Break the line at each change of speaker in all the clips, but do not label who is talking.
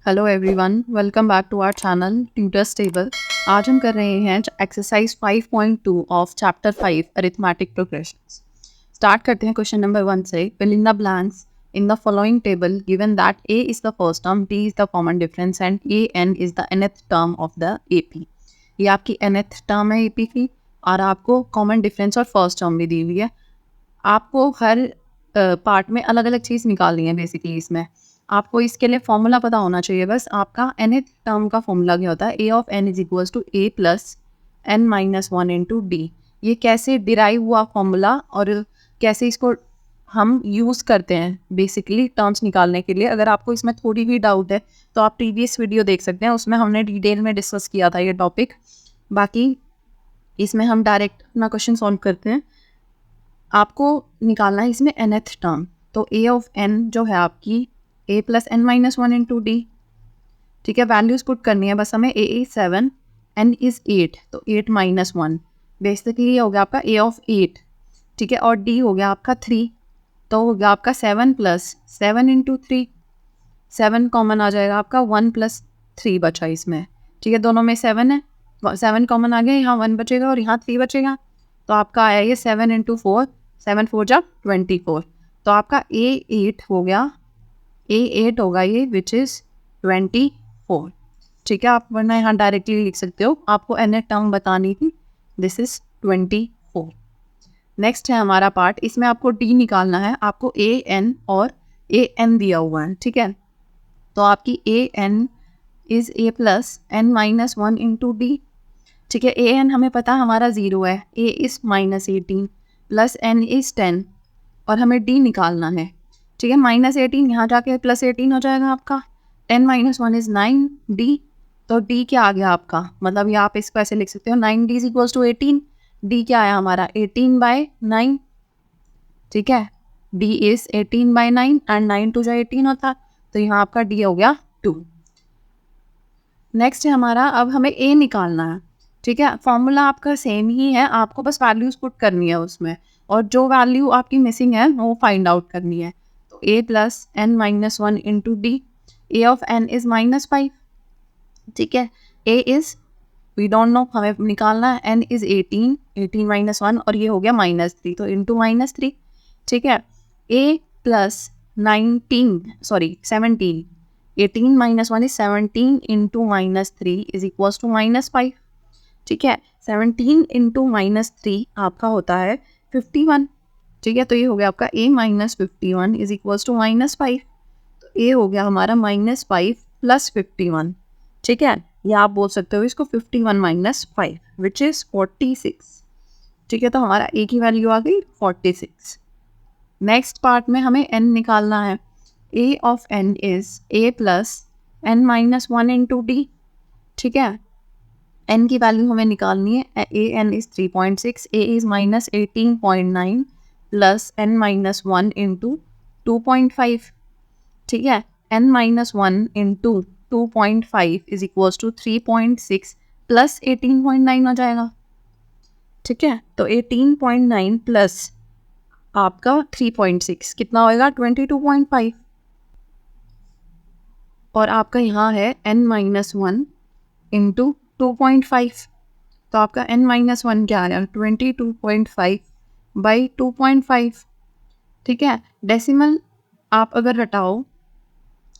Hello everyone, welcome back to our channel tutors table. आज हम कर रहे हैं exercise 5.2 of chapter 5 arithmetic progressions. Start करते हैं क्वेश्चन नंबर 1 से। Fill in the blanks in the following table given that a is the first term, d is the common difference and an is the nth term of the ap। ये आपकी nth term है ap की और आपको common difference और first term भी दी हुई है। आपको हर पार्ट में अलग अलग चीज़ निकालनी है। बेसिकली इसमें आपको इसके लिए फॉर्मूला पता होना चाहिए। बस आपका nth टर्म का फॉर्मूला क्या होता है, a of n is equals to a plus n minus one into D. ये कैसे डिराइव हुआ फॉर्मूला और कैसे इसको हम यूज़ करते हैं बेसिकली टर्म्स निकालने के लिए। अगर आपको इसमें थोड़ी भी डाउट है तो आप प्रीवियस वीडियो देख सकते हैं, उसमें हमने डिटेल में डिस्कस किया था ये टॉपिक। बाकी इसमें हम डायरेक्ट अपना क्वेश्चन सॉल्व करते हैं। आपको निकालना है इसमें nth टर्म, तो a ऑफ n जो है आपकी a plus n minus one into D. ठीक है, वैल्यूज पुट करनी है बस हमें। a इज 7, n इज 8, तो 8 माइनस वन, बेसिकली ये हो गया आपका a ऑफ 8। ठीक है, और d हो गया आपका 3, तो हो गया आपका 7 प्लस 7 इंटू 3। 7 कॉमन आ जाएगा आपका, 1 प्लस 3 बचा इसमें। ठीक है, दोनों में 7 है, 7 कॉमन आ गया, यहाँ 1 बचेगा और यहाँ 3 बचेगा, तो आपका आया ये 7 इंटू 4, 7 4 जा 24। तो आपका A8 हो गया, A8 होगा ये विच इज़ 24। ठीक है, आप वरना यहाँ डायरेक्टली लिख सकते हो, आपको nth टर्म बतानी थी। This is 24। नेक्स्ट है हमारा पार्ट, इसमें आपको D निकालना है। आपको AN और AN दिया हुआ है। ठीक है, तो आपकी AN is A plus n minus one into D. ठीक है, AN हमें पता हमारा 0 है, A is minus 18 plus n is 10 और हमें D निकालना है। ठीक है, माइनस 18 यहाँ जाके प्लस 18 हो जाएगा आपका। 10 माइनस वन इज़ 9 D, तो D क्या आ गया आपका, मतलब ये आप इसको ऐसे लिख सकते हो 9D is equals to 18। D क्या आया हमारा 18/9। ठीक है, D इज़ 18/9 एंड 9 टू जो 18 होता, तो यहाँ आपका D हो गया 2। नेक्स्ट है हमारा, अब हमें A निकालना है। ठीक है, फॉर्मूला आपका सेम ही है, आपको बस वैल्यूज पुट करनी है उसमें, और जो वैल्यू आपकी मिसिंग है वो फाइंड आउट करनी है। तो A plus n minus one into D. A of n is -5। ठीक है, A is we don't know, हमें निकालना है। n इज़ 18, 18 माइनस वन और ये हो गया -3, तो इंटू -3। ठीक है, A plus 17, 18 minus one is 17 into -3 is equals to -5। ठीक है, 17 इंटू -3 आपका होता है 51। ठीक है, तो ये हो गया आपका A minus 51 is equals to -5। तो A हो गया हमारा -5 प्लस 51। ठीक है, या आप बोल सकते हो इसको 51 माइनस 5 विच इज़ 46। ठीक है, तो हमारा A की वैल्यू आ गई 46। नेक्स्ट पार्ट में हमें n निकालना है। A of n is A plus n minus one into D. ठीक है, n की वैल्यू हमें निकालनी है। an is 3.6, A is minus 18.9 plus n minus one into 2.5। ठीक है, n minus one into 2.5 is equals to 3.6 plus 18.9 हो जाएगा। ठीक है, तो 18.9 प्लस आपका 3.6 कितना होएगा 22.5, और आपका यहाँ है n माइनस वन इंटू 2.5, तो आपका n माइनस वन क्या आ रहा है 22.5 बाई 2.5। ठीक है, डेसिमल आप अगर हटाओ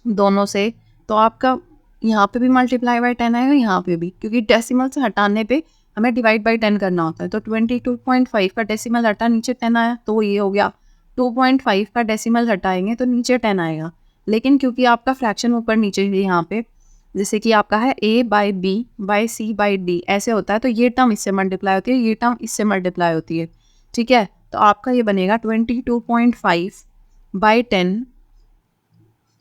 दोनों से तो आपका यहाँ पे भी मल्टीप्लाई बाई 10 आएगा, यहाँ पे भी, क्योंकि डेसिमल से हटाने पे हमें डिवाइड बाई 10 करना होता है। तो 22.5 का डेसिमल हटा, नीचे 10 आया, तो ये हो गया। 2.5 का डेसिमल हटाएंगे तो नीचे 10 आएगा, लेकिन क्योंकि आपका फ्रैक्शन ऊपर नीचे है यहाँ पे, जैसे कि आपका है A by B by C by D ऐसे होता है, तो ये टर्म इससे मल्टीप्लाई होती है, ये टर्म इससे मल्टीप्लाई होती है। ठीक है, तो आपका ये बनेगा 22.5 by 10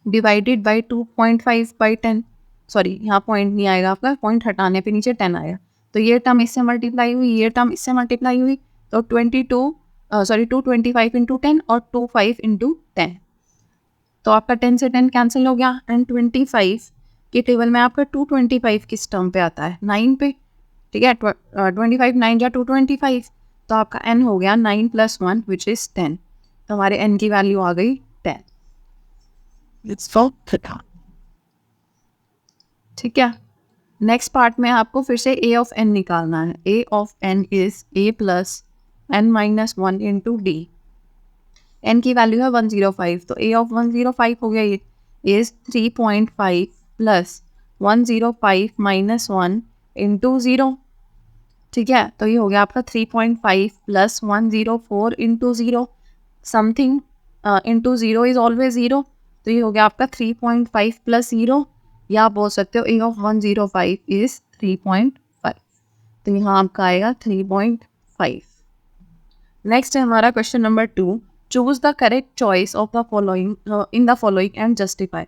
divided by 2.5 by 10। Sorry, यहाँ पॉइंट नहीं आएगा आपका, पॉइंट हटाने पे नीचे 10 आएगा, तो ये टर्म इससे मल्टीप्लाई हुई, ये टर्म इससे मल्टीप्लाई हुई, तो 225 इंटू 10 और 25 इंटू 10, तो आपका 10 से 10 कैंसिल हो गया, एंड 25 के टेबल में आपका 225 किस टर्म पे आता है 9 पे। ठीक है, 25 9 जा 225, तो आपका n हो गया 9 प्लस 1 विच इज़ 10, तो हमारे n की वैल्यू आ गई 10।
It's fun.
ठीक है। नेक्स्ट पार्ट में आपको फिर से ए ऑफ एन निकालना है। A of N is A plus N minus one into D. N की वैल्यू है 105, तो ए ऑफ 105 हो गया, ये इज 3.5 प्लस 105 माइनस 1 इंटू 0। ठीक है, तो ये हो गया आपका 3.5 plus 104 into 0, something into 0 is always 0, तो ये हो गया आपका 3.5 प्लस 0, या आप बोल सकते हो ए ऑफ 105 इज 3.5, तो यहाँ आपका आएगा 3.5। नेक्स्ट है हमारा question number 2, choose the correct choice of the following in the following and justify.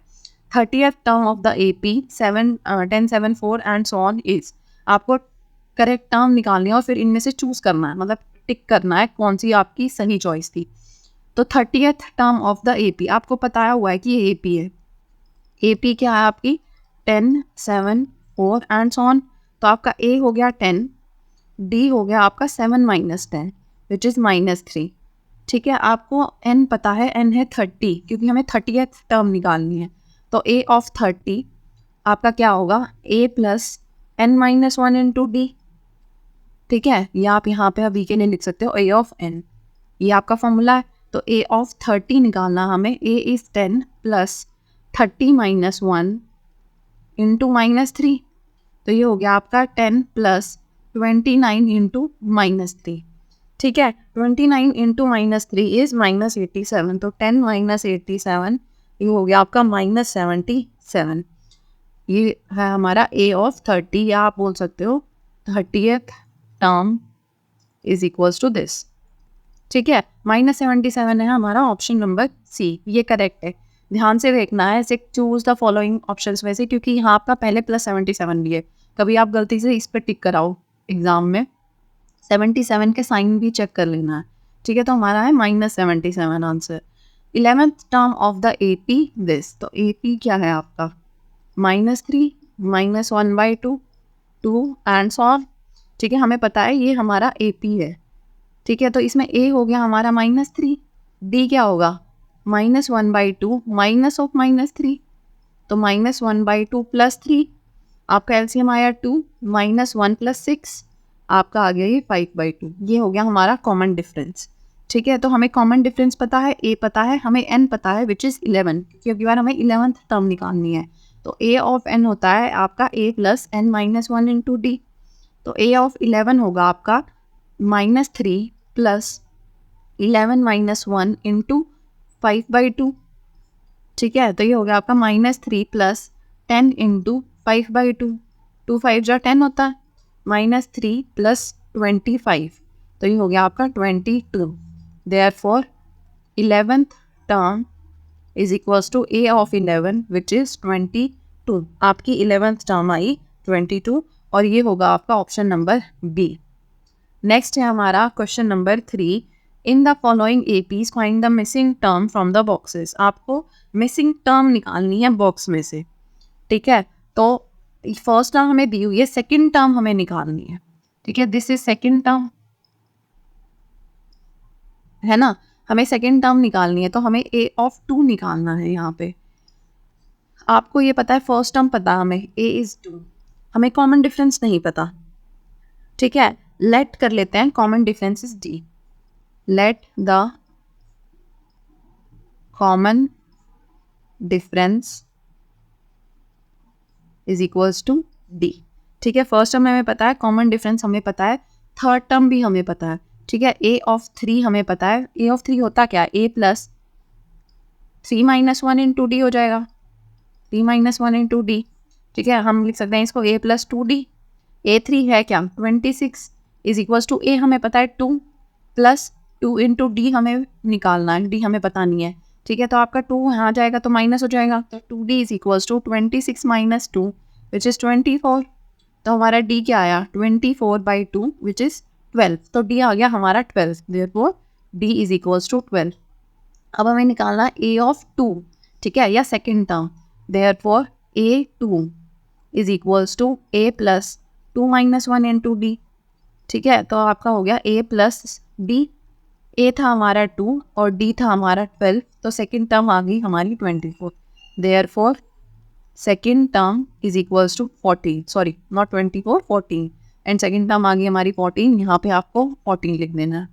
30th term of the AP 10, 7, 4 and so on is. आपको करेक्ट टर्म निकालनी है और फिर इनमें से चूज करना है, मतलब टिक करना है कौन सी आपकी सही चॉइस थी। तो 30th term of the AP आपको बताया हुआ है कि ये AP है। AP क्या है आपकी 10, 7, 4 एंड सो ऑन, तो आपका A हो गया 10, D हो गया आपका 7 माइनस 10 विच इज़ -3। ठीक है, आपको N पता है, N है 30, क्योंकि हमें 30th टर्म निकालनी है। तो A ऑफ 30 आपका क्या होगा A plus N minus 1 into D। ठीक है, या आप यहाँ पे अभी के लिए लिख सकते हो A ऑफ N, ये आपका फॉर्मूला है। तो A ऑफ 30 निकालना हमें, A is 10 plus 30 minus 1 into -3, तो ये हो गया आपका 10 प्लस 29 इंटू -3। ठीक है, 29 इंटू -3 इज -87, तो 10 माइनस 87 ये हो गया आपका -77। ये है हमारा A ऑफ 30, या आप बोल सकते हो 30th term is equals to this. ठीक है, -77 है हमारा ऑप्शन नंबर C, ये करेक्ट है। ध्यान से देखना है, ऐसे चूज द फॉलोइंग ऑप्शंस में से, क्योंकि यहाँ आपका पहले +77 भी है, कभी आप गलती से इस पर टिक कराओ एग्जाम में, 77 के साइन भी चेक कर लेना है। ठीक है, तो हमारा है -77 answer. 11th term of the AP this, तो AP क्या है आपका -3 -1/2 2 एंड सो ऑन। ठीक है, हमें पता है ये हमारा AP है। ठीक है, तो इसमें A हो गया हमारा -3, D क्या होगा -1/2 माइनस ऑफ -3, तो -1/2 प्लस 3, आपका LCM आया 2, -1 प्लस 6, आपका आ गया ये 5/2। ये हो गया हमारा कॉमन डिफरेंस। ठीक है, तो हमें कॉमन डिफरेंस पता है, A पता है, हमें N पता है विच इज़ 11, क्योंकि अगली बार हमें 11th टर्म निकालनी है। तो A ऑफ N होता है आपका A plus N minus 1 into D, तो A ऑफ 11 होगा आपका -3 प्लस 11 माइनस 1 इंटू 5/2। ठीक है, तो ये हो गया आपका -3 प्लस 10 इंटू 5/2, 2 5 जा 10 होता है, -3 प्लस 25, तो ये हो गया आपका 22। Therefore 11th term is equals to A of 11 which is 22। आपकी 11th टर्म आई 22, और ये होगा आपका ऑप्शन नंबर B। नेक्स्ट है हमारा question number 3, in the following APs find the missing term from the boxes. आपको मिसिंग टर्म निकालनी है बॉक्स में से। ठीक है, तो फर्स्ट टर्म हमें दी हुई है, सेकंड टर्म हमें निकालनी है। ठीक है, दिस इज सेकंड टर्म है ना, हमें सेकंड टर्म निकालनी है, तो हमें A ऑफ 2 निकालना है। यहाँ पे आपको ये पता है, फर्स्ट टर्म पता है हमें A इज 2, हमें कॉमन डिफरेंस नहीं पता। ठीक है, लेट कर लेते हैं common difference is D, let the common difference is equals to D। ठीक है, फर्स्ट टर्म हमें पता है, कॉमन डिफरेंस हमें पता है, थर्ड टर्म भी हमें पता है। ठीक है, A ऑफ 3 हमें पता है, A ऑफ 3 होता क्या है, A plus 3 minus 1 into D हो जाएगा, 3 माइनस 1 इंटू D। ठीक है, हम लिख सकते हैं इसको A प्लस 2D। A3 है क्या 26 इज इक्वल्स टू A हमें पता है 2 प्लस 2 इंटू D हमें निकालना है, D हमें पता नहीं है। ठीक है, तो आपका 2 यहाँ जाएगा तो माइनस हो जाएगा, तो 2D is equals to 26 minus 2 which is 24। तो हमारा D क्या आया 24/2 विच इज़ 12, तो D आ गया हमारा 12, therefore D is equals to 12। अब हमें निकालना A ऑफ 2, ठीक है, या second term, therefore A2 is equals to A plus 2 minus 1 into D। ठीक है, तो आपका हो गया A प्लस D, A था हमारा 2 और D था हमारा 12, तो सेकेंड टर्म आ गई हमारी 24। Therefore second term is equals to 14, sorry not 24, 14, and second term आ गई हमारी 14, यहाँ पे आपको 14 लिख देना है।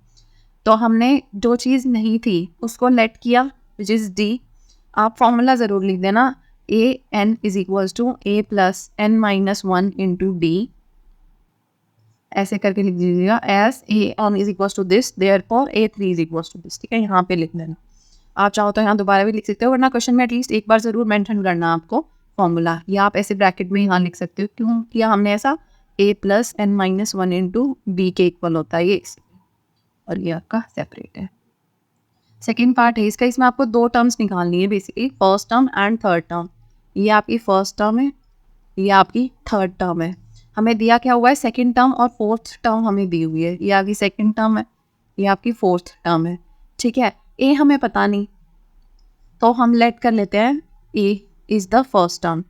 तो हमने जो चीज़ नहीं थी उसको लेट किया विच इज़ डी। आप फॉर्मूला ज़रूर लिख देना, A N is equals to A plus N minus one into D, ऐसे करके लिख दीजिएगा, S A N is equals to this, therefore A three is equals to this. ठीक है, यहाँ पे लिख देना। आप चाहो तो यहाँ दोबारा भी लिख सकते हो, वरना क्वेश्चन में एटलीस्ट एक बार ज़रूर मेंशन करना आपको फॉर्मूला, या आप ऐसे ब्रैकेट में यहाँ लिख सकते हो। क्यों किया हमने ऐसा, A plus N minus one into B के इक्वल होता है ये, और ये आपका सेपरेट है। सेकेंड पार्ट है इसका, इसमें आपको दो टर्म्स निकालनी है basically, first term and third term. ये आपकी फर्स्ट टर्म है, ये आपकी थर्ड टर्म है। हमें दिया क्या हुआ है, सेकेंड टर्म और फोर्थ टर्म हमें दी हुई है। ये आपकी सेकेंड टर्म है, ये आपकी फोर्थ टर्म है। ठीक है, ए हमें पता नहीं, तो हम लेट कर लेते हैं A is the first term,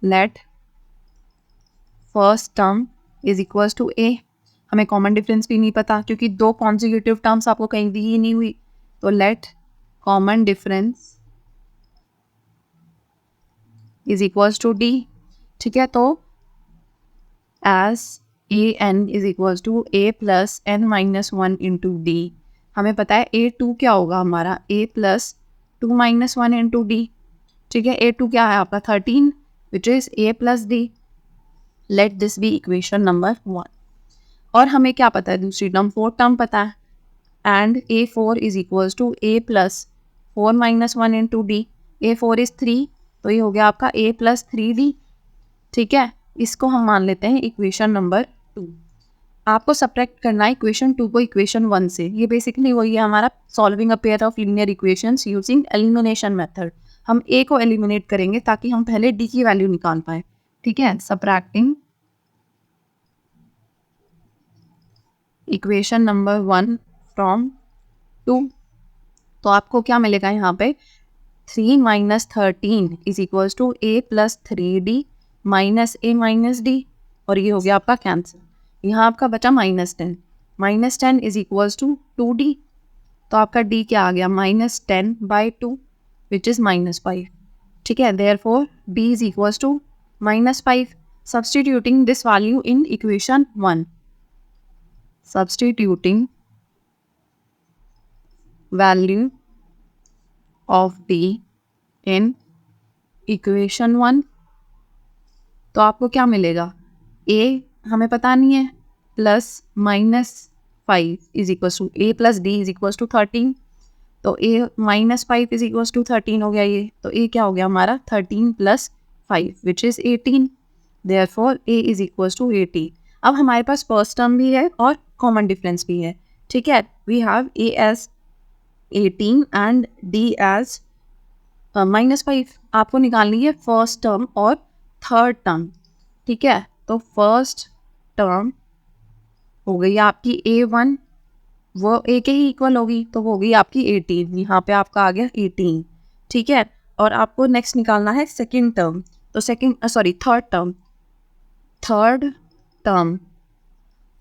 let first term is equals to A. हमें कॉमन डिफरेंस भी नहीं पता क्योंकि दो कॉन्जिक्यूटिव टर्म्स आपको कहीं दी ही नहीं हुई, तो let common difference is equals to D. ठीक है, तो as A N is equals to A plus N minus one into D, हमें पता है ए टू क्या होगा हमारा, A plus two minus one into D. ठीक है, ए टू क्या है आपका 13 which is A plus D. Let this be equation number 1। और हमें क्या पता है, दूसरी टर्म फोर्थ टर्म पता है, and A four is equals to A plus four minus one into D. A four is 3, तो ये हो गया आपका ए प्लस 3d। ठीक है, इसको हम मान लेते हैं इक्वेशन नंबर 2। आपको सब्ट्रैक्ट करना है इक्वेशन 2 को इक्वेशन 1 से। ये बेसिकली वही है हमारा solving a pair of linear equations using elimination method. हम ए को एलिमिनेट करेंगे ताकि हम पहले डी की वैल्यू निकाल पाए। ठीक है, सब्ट्रैक्टिंग इक्वेशन नंबर 1 फ्रॉम 2, तो आपको क्या मिलेगा यहाँ पे, 3 minus 13 is equals to A plus 3d minus A minus D, और ये हो गया आपका कैंसिल। यहाँ आपका बचा -10, -10 इज इक्वल्स टू 2d, तो आपका d क्या आ गया, -10/2 विच इज़ -5। ठीक है, therefore d is equals to -5। Substituting this value in equation 1, substituting value of d in equation 1, तो आपको क्या मिलेगा, a हमें पता नहीं है, plus -5 is equals to A plus D is equals to 13, तो a -5 इज इक्वल्स टू 13 हो गया ये, तो a क्या हो गया हमारा 13 + 5 which is 18, therefore a is equals to 18। अब हमारे पास फर्स्ट टर्म भी है और कॉमन डिफरेंस भी है। ठीक है, we have a as 18 and d as -5। आपको निकालनी है फर्स्ट टर्म और थर्ड टर्म। ठीक है, तो फर्स्ट टर्म हो गई आपकी a1, वो a के ही इक्वल होगी, तो वो होगी आपकी 18, यहाँ पे आपका आ गया 18। ठीक है, और आपको नेक्स्ट निकालना है सेकेंड टर्म, तो थर्ड टर्म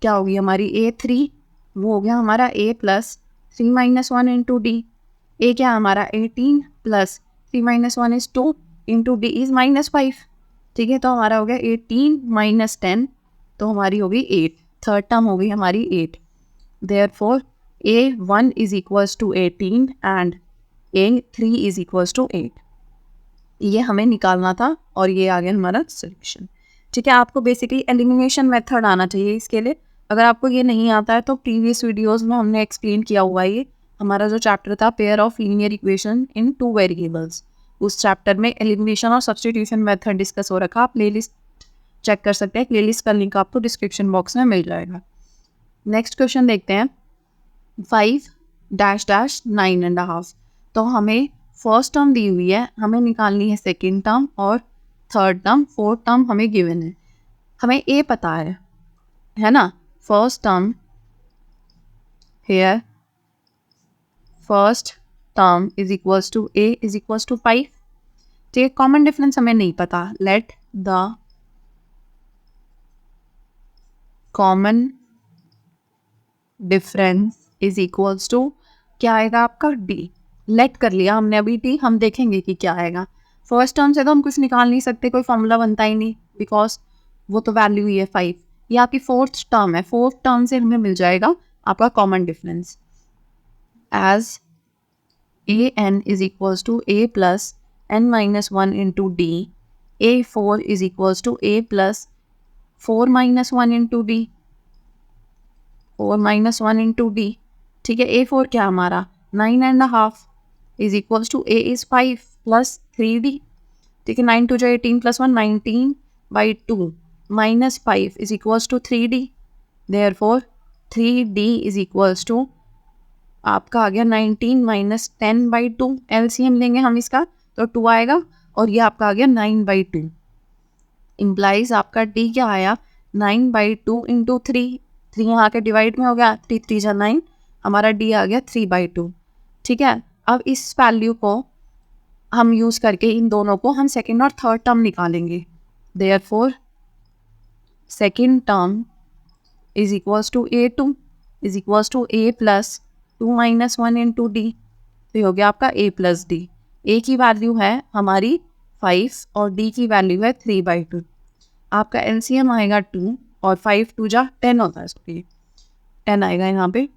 क्या होगी हमारी, a3, वो हो गया हमारा a plus 3 minus 1 into D. A क्या हमारा 18 plus 3 minus 1 is 2 into D is -5। ठीक है, तो हमारा हो गया 18 - 10, तो हमारी होगी 8। थर्ड टर्म हो गई हमारी 8, therefore a1 is equals to 18 and a3 is equals to 8। ये हमें निकालना था और ये आ गया हमारा सोल्यूशन। ठीक है, आपको बेसिकली एलिमिनेशन मेथड आना चाहिए इसके लिए। अगर आपको ये नहीं आता है तो प्रीवियस वीडियोस में हमने एक्सप्लेन किया हुआ है। ये हमारा जो चैप्टर था pair of linear equation in 2 variables, उस चैप्टर में एलिमिनेशन और सब्स्टिट्यूशन मेथड डिस्कस हो रखा। आप प्लेलिस्ट चेक कर सकते हैं, प्लेलिस्ट का लिंक आपको डिस्क्रिप्शन बॉक्स में मिल जाएगा। नेक्स्ट क्वेश्चन देखते हैं, 5-9.5। तो हमें फर्स्ट टर्म दी हुई है, हमें निकालनी है सेकेंड टर्म और थर्ड टर्म, फोर्थ टर्म हमें गिवन है। हमें ए पता है ना, first term here, first term is equals to A is equals to 5। ठीक है, कॉमन डिफरेंस हमें नहीं पता, let the common difference is equals to क्या आएगा आपका डी। लेट कर लिया हमने अभी डी, हम देखेंगे कि क्या आएगा। फर्स्ट टर्म से तो हम कुछ निकाल नहीं सकते, कोई फॉर्मूला बनता ही नहीं, बिकॉज वो तो वैल्यू ही है 5। ये आपकी फोर्थ टर्म है, फोर्थ टर्म से हमें मिल जाएगा आपका common difference as A N is equals to A plus N minus 1 into D, A 4 is equals to A plus 4 minus 1 into D, 4 minus 1 into D. ठीक है, A4 क्या हमारा 9.5 is equals to A is 5 plus 3D। ठीक है, 9 two जो 18 plus 1 19/2 minus 5 is equals to 3D। Therefore 3D is equals to आपका आ गया 19 माइनस 10/2। LCM लेंगे हम इसका तो 2 आएगा, और ये आपका आ गया 9/2। इम्प्लाइज आपका D क्या आया 9/2 इंटू 3 यहाँ के डिवाइड में हो गया, 3 3 जा 9, हमारा D आ गया 3/2। ठीक है, अब इस वैल्यू को हम यूज़ करके इन दोनों को हम सेकेंड और थर्ड टर्म निकालेंगे। Therefore second term is equals to A2 is equals to A plus 2 minus 1 into D. तो ये हो गया आपका A प्लस डी। A की वैल्यू है हमारी 5 और D की वैल्यू है 3/2। आपका LCM आएगा 2 और 5 2 जा 10 होता है, इसको 10 आएगा यहाँ पे,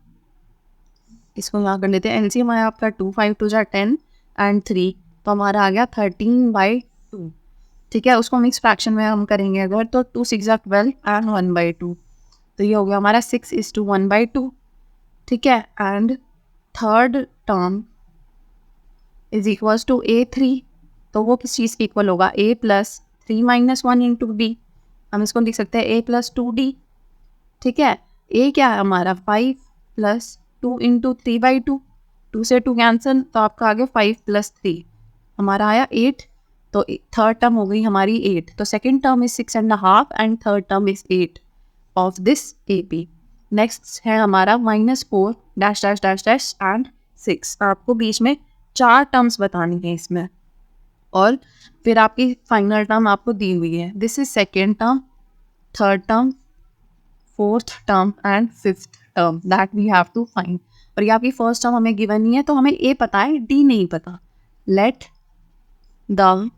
इसको यहाँ कर लेते हैं। LCM आया आपका 2, 5 2 जा 10 एंड 3, तो हमारा आ गया 13/2। ठीक है, उसको मिक्स फ्रैक्शन में हम करेंगे अगर तो 2 6 जा 12 एंड 1/2, तो ये हो गया हमारा 6:1/2। ठीक है, and third term is equals to A3, तो वो किस चीज़ के इक्वल होगा A plus 3 minus 1 into D. हम इसको लिख सकते हैं A प्लस 2D। ठीक है, A क्या है हमारा 5 प्लस 2 इंटू 3/2, 2 से 2 कैंसल, तो आपका आ गया 5 प्लस 3, हमारा आया 8। तो थर्ड टर्म हो गई हमारी 8। तो second term is 6.5 and third term is 8 of this AP। Next है हमारा -4 dash dash dash dash and 6। आपको बीच में 4 टर्म्स बतानी है इसमें, और फिर आपकी फाइनल टर्म आपको दी हुई है। This is second term, third term, fourth term and fifth term that we have to find. और ये आपकी फर्स्ट टर्म हमें गिवन नहीं है, तो हमें A पता है, D नहीं पता। Let the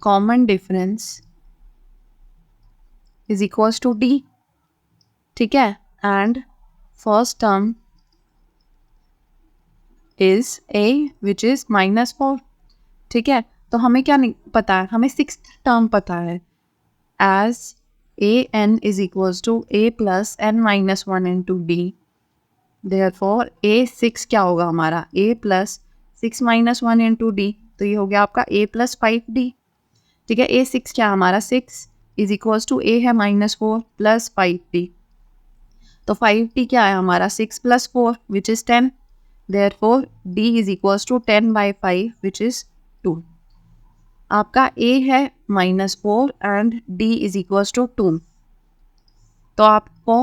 common difference is equals to D। ठीक है, and first term is A which is -4। ठीक है, तो हमें क्या नहीं पता है, हमें सिक्स्थ टर्म पता है as AN is equals to A plus n minus 1 into D. Therefore A6 क्या होगा हमारा A plus 6 minus 1 into D, तो ये हो गया आपका A प्लस 5D। ठीक है, A6 क्या हमारा 6 इज इक्वल्स टू A है -4 प्लस 5D, तो 5D क्या है हमारा 6 plus 4 which is 10। Therefore D is equals to 10/5 which is 2। आपका A है -4 and D is equals to 2, तो आपको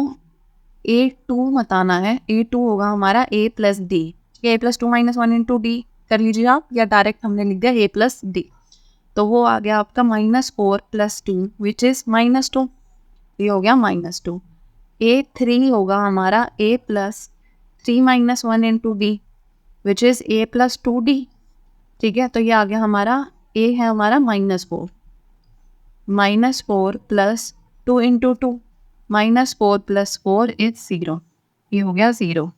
A2 बताना है। A2 होगा हमारा A plus D। A plus 2 minus 1 into D कर लीजिए आप, या डायरेक्ट हमने लिख दिया A प्लस D, तो वो आ गया आपका -4 प्लस 2 विच इज़ -2, ये हो गया -2। A3 होगा हमारा A plus 3 minus 1 into D which is A plus 2D। ठीक है, तो ये आ गया हमारा A है हमारा -4, -4 प्लस 2 इंटू 2, -4 प्लस 4 इज 0, ये हो गया 0।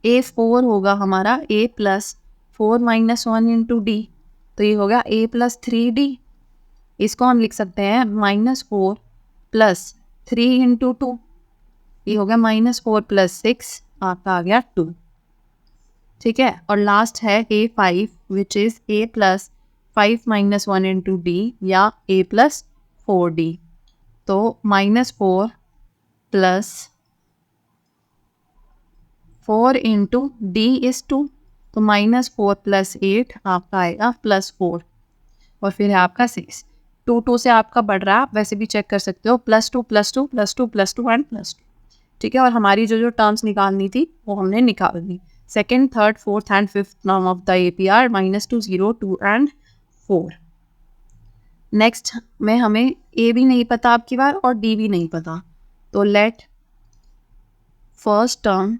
A4 होगा हमारा A plus 4 minus 1 into D, तो ये हो गया A प्लस 3D। इसको हम लिख सकते हैं -4 प्लस 3 इंटू 2, ये हो गया -4 प्लस 6, आपका आ गया 2। ठीक है, और लास्ट है A5 which is A plus 5 minus 1 into D या A प्लस 4D, तो -4 प्लस 4 इंटू डी इज़ 2, तो -4 प्लस 8 आपका आएगा +4, और फिर है आपका 6। 2 2 से आपका बढ़ रहा है, आप वैसे भी चेक कर सकते हो, +2 +2 +2 +2 एंड +2। ठीक है, और हमारी जो टर्म्स निकालनी थी वो हमने निकाल दी। Second, third, fourth and fifth term of the APR -2 0 2 and 4। Next में हमें A भी नहीं पता आपकी बार और D भी नहीं पता, तो let first term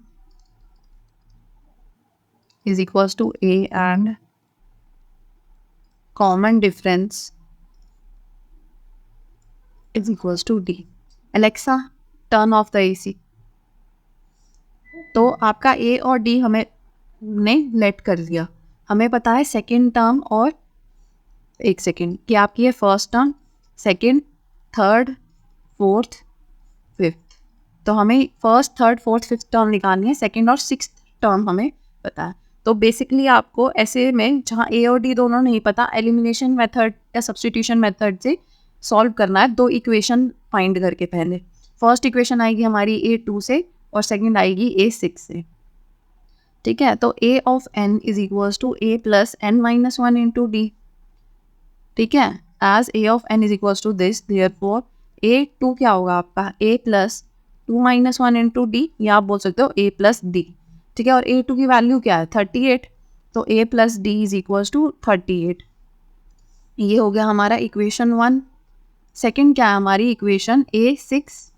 is equals to A and common difference is equals to D. Alexa turn off the AC. तो आपका ए और डी हमें ने लेट कर दिया, हमें पता है सेकेंड टर्म और एक सेकेंड कि आपकी है first term, second, third, fourth, fifth. तो हमें first, third, fourth, fifth term निकालनी है, सेकेंड और सिक्स्थ टर्म हमें पता है। तो बेसिकली आपको ऐसे में जहाँ ए और डी दोनों नहीं पता, एलिमिनेशन मेथड या सब्स्टिट्यूशन मेथड से सॉल्व करना है। दो इक्वेशन फाइंड करके पहले फर्स्ट इक्वेशन आएगी हमारी A2 से और सेकंड आएगी A6 से। ठीक है, तो A of n is equals to A plus n minus one into D. ठीक है, as A of n is equals to this, therefore A2 क्या होगा आपका A plus two minus one into D, या आप बोल सकते हो A प्लस डी। ठीक है, और A2 की वैल्यू क्या है 38, तो A plus D is equals to 38। ये हो गया हमारा इक्वेशन 1। सेकेंड क्या है हमारी इक्वेशन A6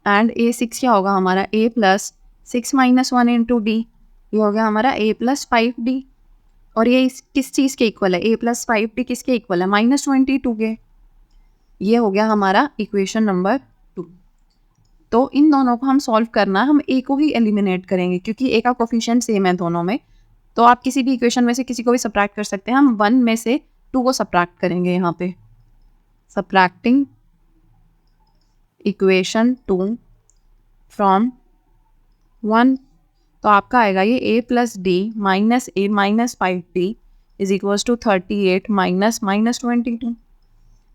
एंड A6 क्या होगा हमारा A plus 6 minus one into D, ये हो गया हमारा A प्लस 5D। और ये किस चीज़ के इक्वल है, A प्लस 5D किसके इक्वल है -22 के। ये हो गया हमारा इक्वेशन नंबर 2। तो इन दोनों को हम सॉल्व करना है, हम A को ही एलिमिनेट करेंगे क्योंकि A का कोफिशिएंट सेम है दोनों में। तो आप किसी भी इक्वेशन में से किसी को भी सब्ट्रैक्ट कर सकते हैं, हम 1 में से 2 को सब्ट्रैक्ट करेंगे यहाँ पे। सब्ट्रैक्टिंग इक्वेशन 2 फ्रॉम 1, तो आपका आएगा ये A plus D minus A minus 5D is equals to 38 minus -22।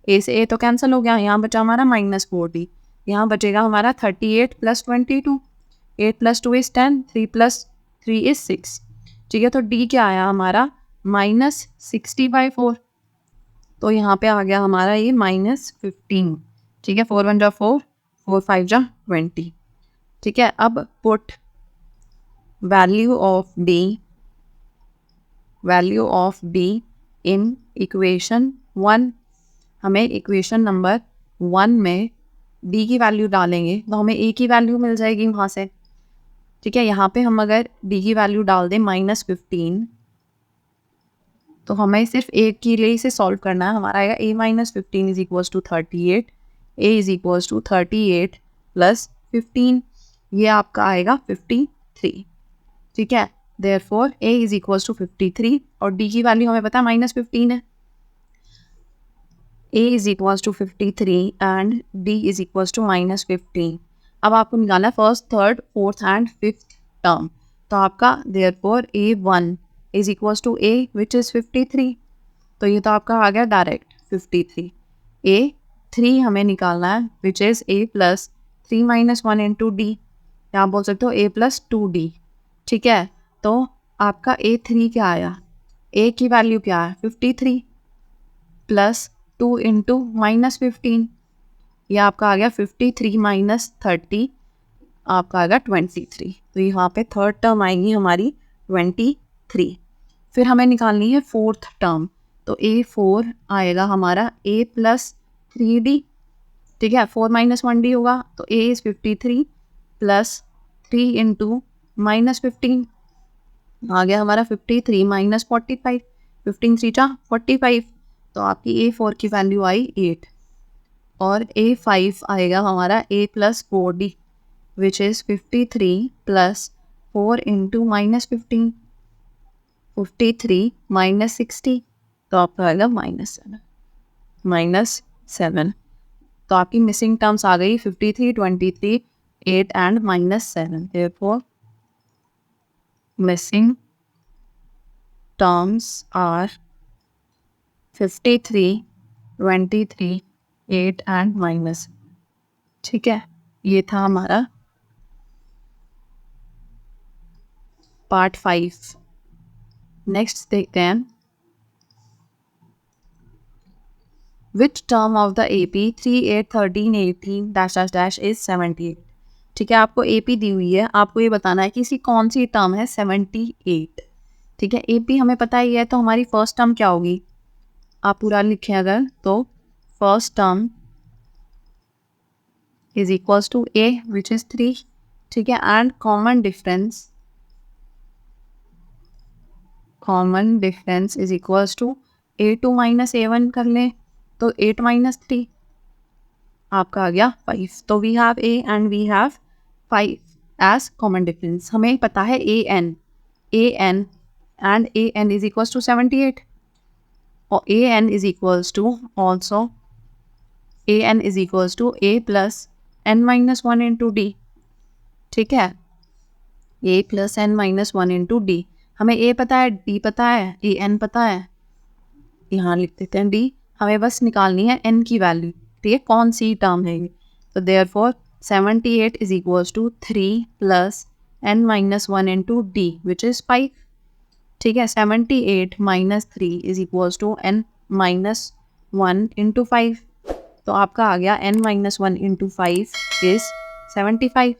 A से A तो कैंसिल हो गया, यहाँ बचा हमारा -4D, यहाँ बचेगा हमारा 38 plus 22। 8 plus 2 is 10, 3 plus 3 is 6। ठीक है, तो D क्या आया हमारा -60/4। तो यहाँ पे आ गया हमारा ये -15। ठीक है, 4 1 जा 4, 4 5 जा 20। ठीक है, अब put value of D in equation 1। हमें इक्वेशन नंबर 1 में D की वैल्यू डालेंगे तो हमें A की वैल्यू मिल जाएगी वहाँ से। ठीक है, यहाँ पे हम अगर D की वैल्यू डाल दें -15, तो हमें सिर्फ A के लिए इसे सॉल्व करना है। हमारा आएगा A minus 15 is equals to 38, A is equals to 38 plus 15, ये आपका आएगा 53। ठीक है, therefore A is equals to 53 और D की वैल्यू हमें पता है -15 है। A is equals to 53 and D is equals to -15। अब आपको निकालना है first, third, fourth and fifth term. तो आपका therefore A1 is equals to A which is 53। तो ये तो आपका आ गया डायरेक्ट 53। A3 हमें निकालना है which is A plus 3 minus 1 into D, या आप बोल सकते हो A प्लस 2D। ठीक है, तो आपका A3 क्या आया, A की वैल्यू क्या है 53 प्लस 2 इंटू -15, यह आपका आ गया 53 माइनस 30, आपका आ गया 23। तो यहाँ पे थर्ड टर्म आएगी हमारी 23। फिर हमें निकालनी है फोर्थ टर्म, तो A4 आएगा हमारा A प्लस 3D। ठीक है, 4 माइनस 1D होगा, तो A इज़ 53 प्लस 3 इंटू -15, आ गया हमारा 53 माइनस 45, 15 3 जा 45। तो आपकी A4 की वैल्यू आई 8 और A5 आएगा हमारा A plus 4D which is 53 plus 4 into -15, 53 minus 60, तो आपका आएगा -7। तो आपकी मिसिंग टर्म्स आ गई 53, 23, 8 and -7। Therefore missing terms are 53, 23, 8 and -7। ठीक है, ये था हमारा पार्ट 5। नेक्स्ट देखते हैं, which term of the AP 3, 8, 13, 18 dash dash dash is 78। ठीक है, आपको AP दी हुई है, आपको ये बताना है कि इसकी कौन सी टर्म है 78। ठीक है, AP हमें पता ही है, तो हमारी फर्स्ट टर्म क्या होगी, आप पूरा लिखें अगर, तो first term is equals to A which is 3। ठीक है, and common difference is equals to A2 minus A1 कर लें तो 8 माइनस 3 आपका आ गया 5। तो we have A and we have 5 as common difference. हमें पता है AN and AN is equals to 78 और AN is equals to also AN is equals to A plus N minus 1 into D। ठीक है, A plus N minus 1 into D। हमें A पता है, D पता है, AN पता है, यहाँ लिख देते हैं D। हमें बस निकालनी है N की वैल्यू, ठीक है, कौन सी टर्म है ये। तो therefore 78 is equals to 3 plus N minus 1 into D which is 5। ठीक है, 78 minus 3 is equals to N minus 1 into 5। तो आपका आ गया N minus 1 into 5 is 75।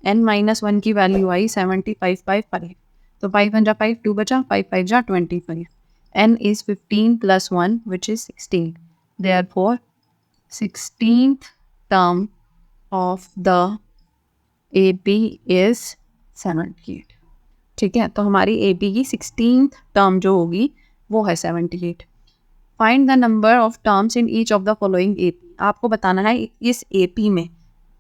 N minus 1 की वैल्यू आई 75/5। तो 5 1 जा 5, 2 बचा, 5 5 जा 25। N is 15 plus 1 which is 16. Therefore 16th term of the AP is 78. ठीक है, तो हमारी AP की 16th term जो होगी वो है 78। Find the number of terms in each of the following AP. आपको बताना है इस AP में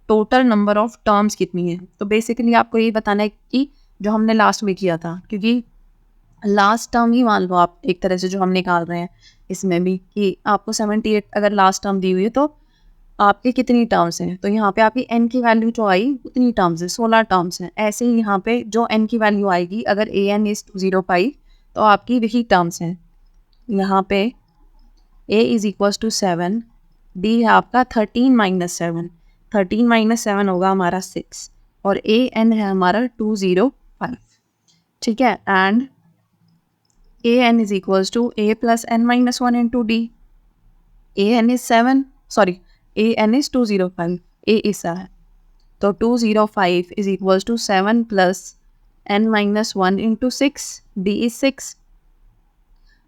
टोटल नंबर ऑफ टर्म्स कितनी है। तो बेसिकली आपको ये बताना है कि जो हमने लास्ट में किया था, क्योंकि लास्ट टर्म ही मान लो आप एक तरह से जो हम निकाल रहे हैं इसमें भी, कि आपको 78 अगर लास्ट टर्म दी हुई है तो आपके कितनी टर्म्स हैं। तो यहाँ पे आपकी n की वैल्यू जो आई उतनी टर्म्स है, 16 टर्म्स हैं। ऐसे ही यहाँ पे जो n की वैल्यू आएगी अगर AN इज़ 205 तो आपकी वही टर्म्स हैं। यहाँ पे A is equals to 7, D है आपका 13 माइनस 7, 13 माइनस 7 होगा हमारा 6 और AN है हमारा 205। ठीक है, and AN is equals to A plus N minus 1 into D. AN is 7, sorry, AN is 205, A is 7. तो 205 is equals to 7 plus N minus 1 into 6, D is 6.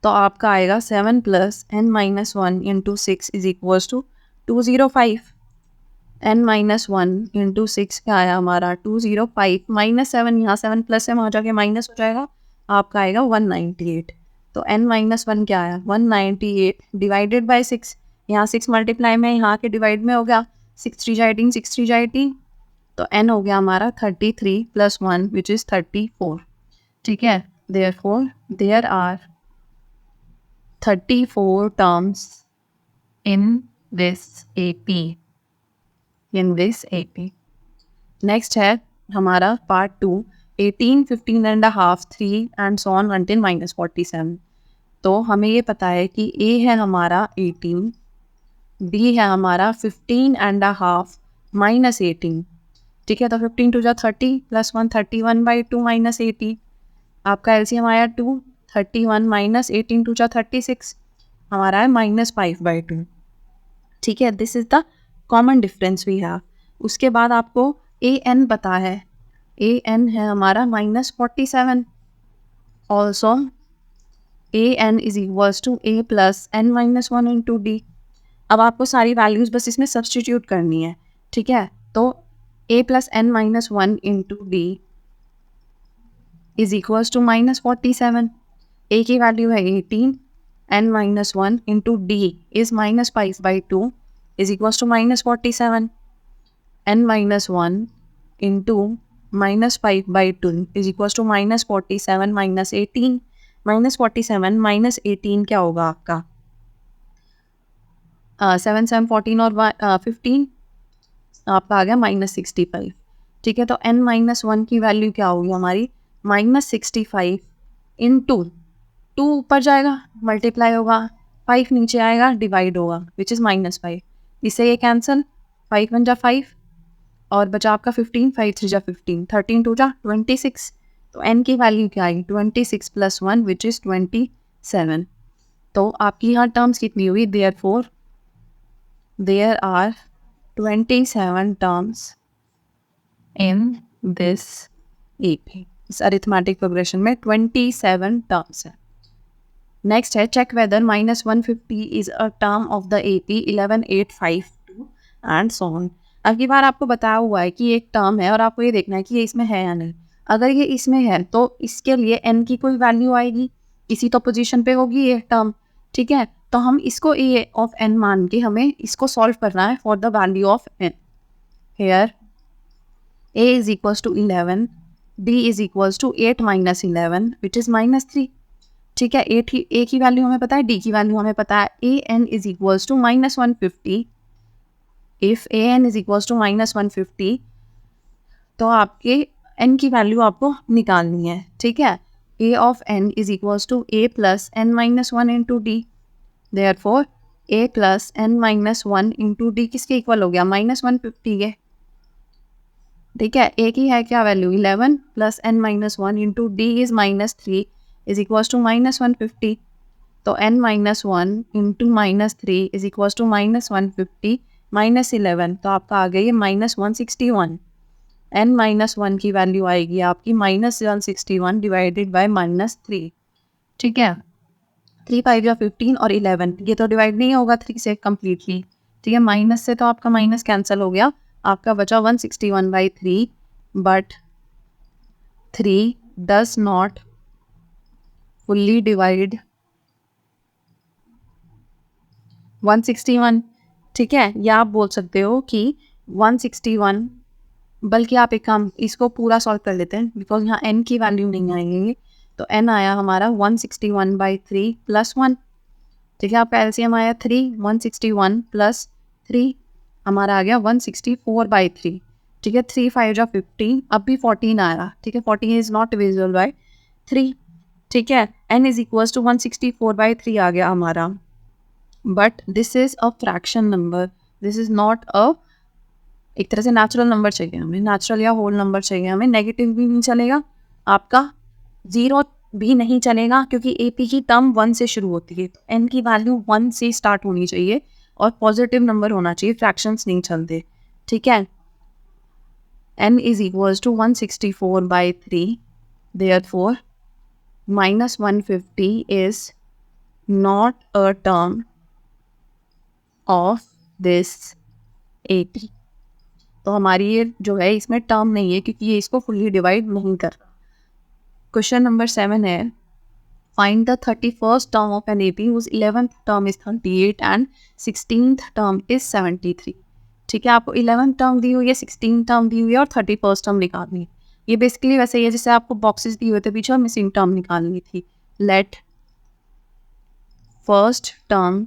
तो आपका आएगा 7 plus N minus 1 into 6 is equals to 205. N minus 1 into 6 क्या आया हमारा 205 minus 7, यहाँ 7 plus है वहाँ जाके माइनस हो जाएगा, आपका आएगा 198। तो n माइनस 1 क्या आया 198 डिवाइडेड बाई 6, यहाँ 6 मल्टीप्लाई में यहाँ के डिवाइड में हो गया, 6 3 जा 18, 6 3 जा 18, तो n हो गया हमारा 33 प्लस 1 विच इज़ 34। ठीक है, therefore there are 34 terms in this AP। Next है हमारा part 2, 18, 15 and half, 3 and so on until -47। तो हमें ये पता है कि A है हमारा 18, B है हमारा 15 एंड हाफ माइनस 18। ठीक है, तो 15 2 जा 30 प्लस 1 31/2 माइनस 80। आपका LCM आया 2, 31 माइनस 18 2 जा 36, हमारा है -5/2। ठीक है, this is the common difference we have. उसके बाद आपको AN पता है, AN है हमारा -47। Also AN is equals to A plus N minus 1 into D। अब आपको सारी वैल्यूज़ बस इसमें सब्सटीट्यूट करनी है। ठीक है, तो A plus N minus 1 into D is equals to -47। A की वैल्यू है 18, N minus 1 into D is -5/2 is equals to -47। N minus 1 into -5/2 is equals to -47 minus 18। -47 minus 18 क्या होगा आपका 7 7 14 और 15, आपका आ गया -65। ठीक है, तो N माइनस 1 की वैल्यू क्या होगी हमारी -65 इंटू 2 ऊपर जाएगा मल्टीप्लाई होगा, 5 नीचे आएगा डिवाइड होगा विच इज़ -5। इससे ये कैंसिल, 5 1 जा 5 और बचा आपका 15, 5 3 जा 15, 13 2 जा 26। तो n की वैल्यू क्या आएगी 26 प्लस 1 विच इज़ 27। तो आपकी यहाँ टर्म्स कितनी हुई, therefore there are 27 terms in this AP। इस अरिथमेटिक प्रोग्रेशन में 27 टर्म्स है। नेक्स्ट है check whether -150 is a term of the AP 11852 and so on. अब की बार आपको बताया हुआ है कि एक टर्म है और आपको ये देखना है कि ये इसमें है या नहीं। अगर ये इसमें है तो इसके लिए n की कोई वैल्यू आएगी, इसी तो पोजीशन पे होगी ये टर्म। ठीक है, तो हम इसको ए ऑफ एन मान के हमें इसको सॉल्व करना है for the value of N. Here a is equals to 11, b is equals to 8 minus 11 which is minus 3। ठीक है, a की वैल्यू हमें पता है, d की वैल्यू हमें पता है। a n is equals to minus 150। if a n is equals to minus 150 तो आपके n की वैल्यू आपको निकालनी है। ठीक है, a of n is equals to a plus n minus 1 into d। therefore a plus n minus 1 into d किसके equal हो गया? माइनस 150 के। ठीक है, a की है क्या value? 11 plus n minus 1 into D is minus 3 is equals to minus 150। तो n minus 1 into minus 3 is equals to minus 150 minus 11, तो आपका आ गई है माइनस 161। n माइनस 1 की वैल्यू आएगी आपकी माइनस 161 डिवाइडेड बाय माइनस 3। ठीक है, 3 5 या 15 और 11 ये तो डिवाइड नहीं होगा 3 से कम्प्लीटली। ठीक है, माइनस से तो आपका माइनस कैंसिल हो गया, आपका बचा 161/3, but 3 does not fully divide 161। ठीक है, या आप बोल सकते हो कि 161, बल्कि आप एक काम इसको पूरा सॉल्व कर लेते हैं बिकॉज यहाँ n की वैल्यू नहीं आएगी। तो n आया हमारा 161/3 प्लस 1। ठीक है, आपका एलसीएम आया 3, 161 प्लस 3 हमारा आ गया 164/3। ठीक है, 3 5 जा 15, अब भी 14 आया। ठीक है, 14 इज नॉट डिविजिबल बाय 3। ठीक है, n इज इक्वल्स टू 164/3 आ गया हमारा, but this is a fraction number, this is not अ, एक तरह से नेचुरल नंबर चाहिए हमें, नेचुरल या होल नंबर चाहिए हमें। नेगेटिव भी नहीं चलेगा, आपका जीरो भी नहीं चलेगा, क्योंकि AP की टर्म 1 से शुरू होती है। तो n की वैल्यू 1 से स्टार्ट होनी चाहिए और पॉजिटिव नंबर होना चाहिए, फ्रैक्शंस नहीं चलते। ठीक है, n is equals to 164/3, therefore minus 150 is not a term of this AP। तो हमारी ये जो है इसमें टर्म नहीं है, क्योंकि ये इसको फुल्ली डिवाइड नहीं कर रहा। क्वेश्चन नंबर 7 है, find the 31st term of an AP whose 11th term is 38 and 16th term is 73। ठीक है, आपको 11th टर्म दी हुई है, 16th टर्म दी हुई है और 31st टर्म निकालनी है। ये बेसिकली वैसे ही है जैसे आपको बॉक्सेस दिए हुए थे पीछे और मिसिंग टर्म निकालनी थी। Let first term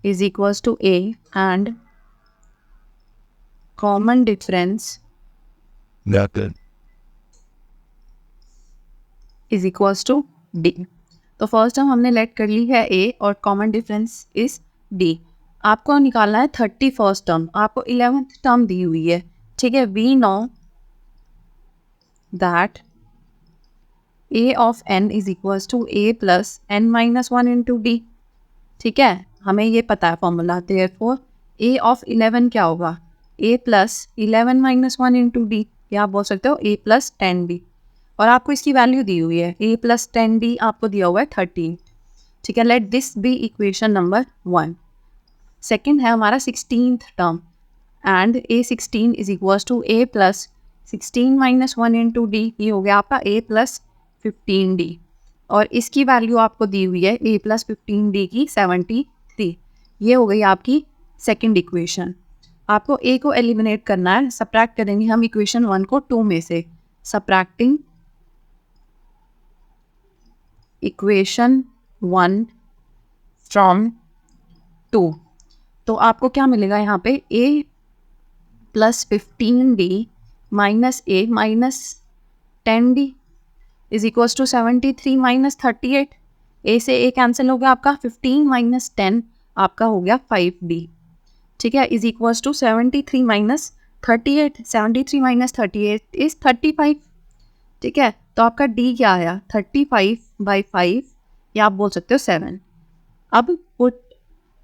is equals to A and common difference is equals to D। तो फर्स्ट टर्म हमने लेट कर ली है A और कॉमन डिफरेंस इज D। आपको निकालना है 31st टर्म, आपको 11th टर्म दी हुई है। ठीक है, we know that A of n is equals to A plus n minus 1 into D। ठीक है, हमें ये पता है फॉर्मूला। देयरफॉर A ऑफ 11 क्या होगा? A plus 11 minus 1 into D, या आप बोल सकते हो A प्लस 10D। और आपको इसकी वैल्यू दी हुई है, A प्लस 10D आपको दिया हुआ है 13। ठीक है, let this be equation number 1। Second है हमारा 16th term, and A16 is equals to A plus 16 minus 1 into D, ये हो गया आपका A प्लस 15D। और इसकी वैल्यू आपको दी हुई है A प्लस 15D की 73। ये हो गई आपकी सेकेंड इक्वेशन। आपको A को एलिमिनेट करना है, सब्ट्रैक्ट करेंगे हम इक्वेशन 1 को 2 में से। सब्ट्रैक्टिंग इक्वेशन 1 फ्रॉम 2, तो आपको क्या मिलेगा यहाँ पे? A plus 15D minus A minus 10D is equals to 73 minus 38। A से A कैंसिल हो गया, आपका 15 माइनस 10 आपका हो गया 5D। ठीक है, is equals to 73 minus 38, 73 minus 38 is 35। ठीक है, तो आपका D क्या आया? 35/5, या आप बोल सकते हो 7। अब put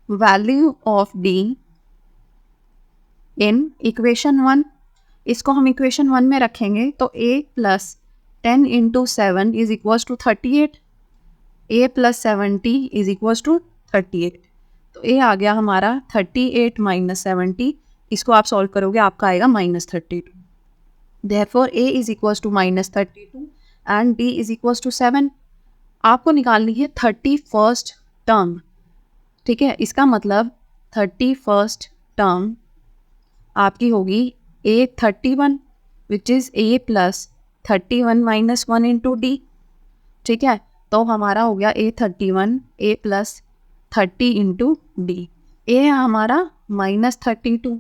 value of D in equation 1, इसको हम इक्वेशन 1 में रखेंगे तो A plus 10 into 7 is equals to 38, A plus 70 is equals to 38। तो A आ गया हमारा 38 माइनस 70, इसको आप सॉल्व करोगे आपका आएगा minus 32। Therefore A is equals to minus 32 and D is equals to 7। आपको निकालनी है 31st टर्म, ठीक है। इसका मतलब 31st टर्म आपकी होगी A31 which is A plus 31 minus 1 into D, ठीक है। तो हमारा हो गया A31 A plus 30 into D. A है हमारा -32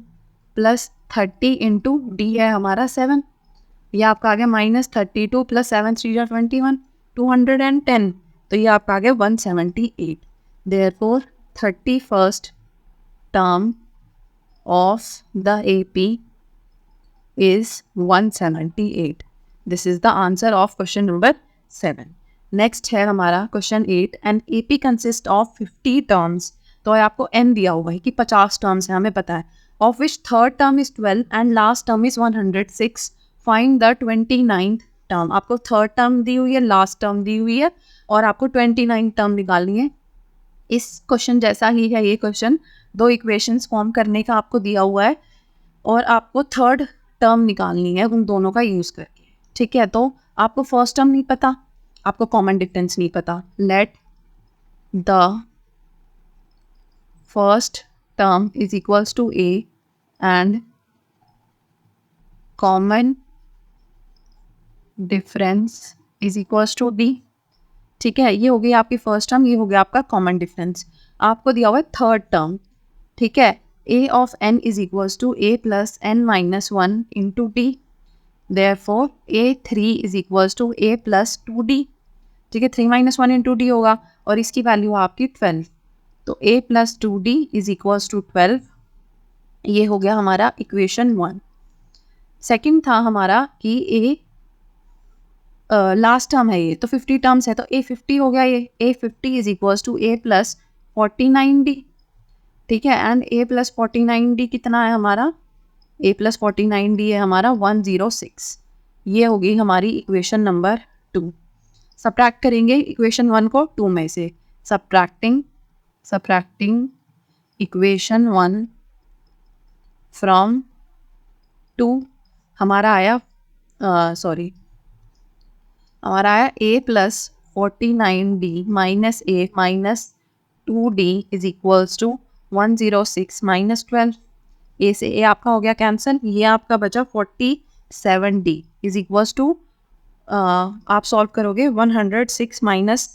प्लस 30 इंटू डी है हमारा 7। ये आपका आ गया -32 प्लस 7 3 जा 21 210। तो ये आपका आ गया 178। Therefore 31st term of the AP is 178. This is the answer of question number 7. Next है हमारा question 8. An AP consists of 50 terms. तो आपको n दिया हुआ है कि 50 टर्म्स है, हमें पता है, of which third term is 12 and last term is 106. Find the 29th term. आपको थर्ड टर्म दी हुई है, लास्ट टर्म दी हुई है और आपको 29 टर्म निकालनी है। इस क्वेश्चन जैसा ही है ये क्वेश्चन, दो इक्वेशंस फॉर्म करने का आपको दिया हुआ है और आपको थर्ड टर्म निकालनी है उन दोनों का यूज़ करके, ठीक है। तो आपको फर्स्ट टर्म नहीं पता, आपको कॉमन डिफरेंस नहीं पता। Let the first term is equals to A and common difference is equals to D, ठीक है। ये हो गई आपकी फर्स्ट टर्म, ये हो गया आपका कॉमन डिफरेंस। आपको दिया हुआ है थर्ड टर्म, ठीक है। a of n is equals to a plus n minus 1 into d. Therefore a3 is equals to a plus 2d, ठीक है। 3 minus 1 into d होगा और इसकी वैल्यू आपकी 12। तो a plus 2d is equals to 12। ये हो गया हमारा इक्वेशन 1। सेकंड था हमारा कि a लास्ट टर्म है, ये तो 50 टर्म्स है तो A50 हो गया। ये A50 is equals to A plus 49D, ठीक है। एंड A प्लस 49D कितना है हमारा? A प्लस 49D है हमारा 106। ये होगी हमारी इक्वेशन नंबर 2। सब्ट्रैक्ट करेंगे इक्वेशन 1 को 2 में से। सब्ट्रैक्टिंग इक्वेशन 1 फ्रॉम 2 हमारा आया हमारा आया A plus 49D minus A minus 2D is equals to 106 minus 12। A से A आपका हो गया कैंसिल, ये आपका बचा 47D इज इक्वल्स टू आप सॉल्व करोगे 106 माइनस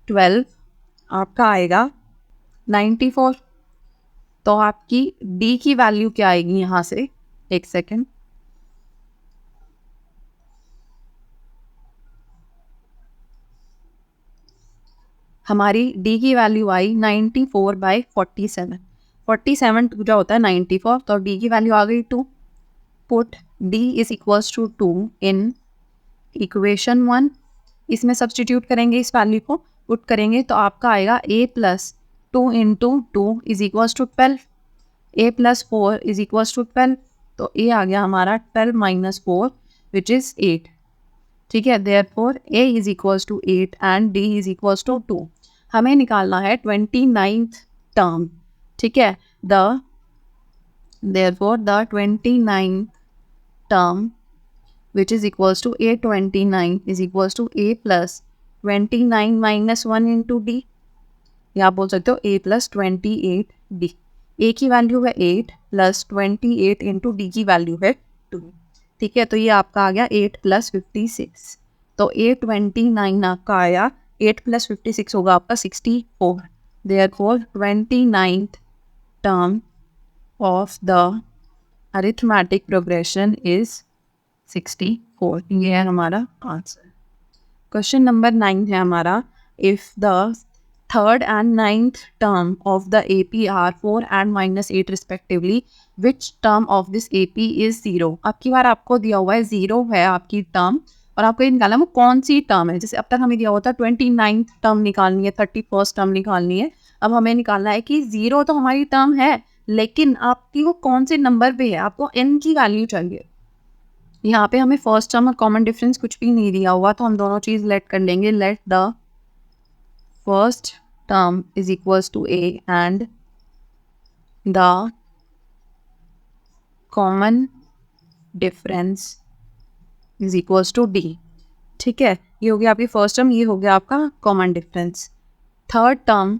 12 आपका आएगा 94। तो आपकी D की वैल्यू क्या आएगी यहाँ से? एक सेकेंड, हमारी D की वैल्यू आई 94/47। 47 जो होता है 94, तो D की वैल्यू आ गई 2। Put D is equals to 2 in equation 1। इसमें सब्सटीट्यूट करेंगे, इस वैल्यू को पुट करेंगे तो आपका आएगा A plus 2 into 2 is equals to 12। A plus 4 is equals to 12। तो A आ गया हमारा 12 माइनस 4 विच इज़ 8, ठीक है। Therefore A is equals to 8 and D is equals to 2। हमें निकालना है 29th टर्म, ठीक है। Therefore the 29th term which is equals to A29 is equals to A plus 29 minus 1 into D, या आप बोल सकते हो A प्लस 28D। A की वैल्यू है 8 प्लस 28 इंटू डी की वैल्यू है 2, ठीक है। तो ये आपका आ गया 8 प्लस 56। तो A29 आपका आया 8 प्लस 56 होगा आपका 64। Therefore 29th term of the arithmetic progression is 64। ये है हमारा आंसर। क्वेश्चन नंबर 9 है हमारा, if the third and ninth term of the AP are 4 and minus 8 respectively, which term of this AP is 0? अब की बार आपको दिया हुआ है 0 है आपकी टर्म और आपको ये निकालना है वो कौन सी टर्म है। जैसे अब तक हमें दिया हुआ था 29th टर्म निकालनी है, 31st टर्म निकालनी है। अब हमें निकालना है कि 0 तो हमारी टर्म है लेकिन आपकी वो कौन से नंबर पे है, आपको n की वैल्यू चाहिए। यहाँ पे हमें फर्स्ट टर्म और कॉमन डिफरेंस कुछ भी नहीं दिया हुआ तो हम दोनों चीज़ लेट कर लेंगे। Let the first term is equals to A and the common difference is equals to D, ठीक है। ये हो गया आपकी फर्स्ट टर्म, ये हो गया आपका common difference. Third term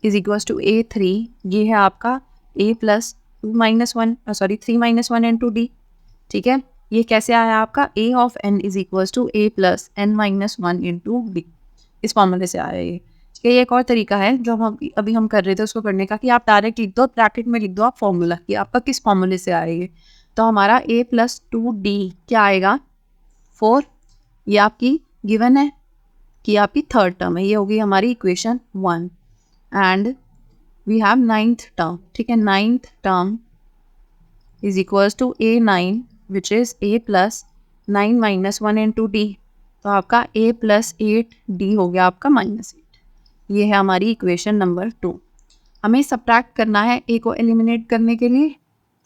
is equals to A3, ये है आपका A plus 3 minus 1 into D. ठीक है, ये कैसे आया आपका A of n is equals to A plus n minus 1 into D, इस फॉर्मूले से आया ये। ठीक है, ये एक और तरीका है जो हम अभी हम कर रहे थे उसको करने का, कि आप डायरेक्ट लिख दो, ब्रैकेट में लिख दो आप फॉर्मूला कि आपका किस फॉर्मूले से आया ये। तो हमारा A प्लस 2D क्या आएगा 4, ये आपकी गिवन है कि आपकी थर्ड टर्म है, ये होगी हमारी equation 1। And we have ninth term. ठीक है, ninth term is equals to A9 which is A plus 9 minus 1 into D. तो आपका A प्लस 8D हो गया आपका -8। ये है हमारी इक्वेशन नंबर 2। हमें सब्ट्रैक्ट करना है A को एलिमिनेट करने के लिए।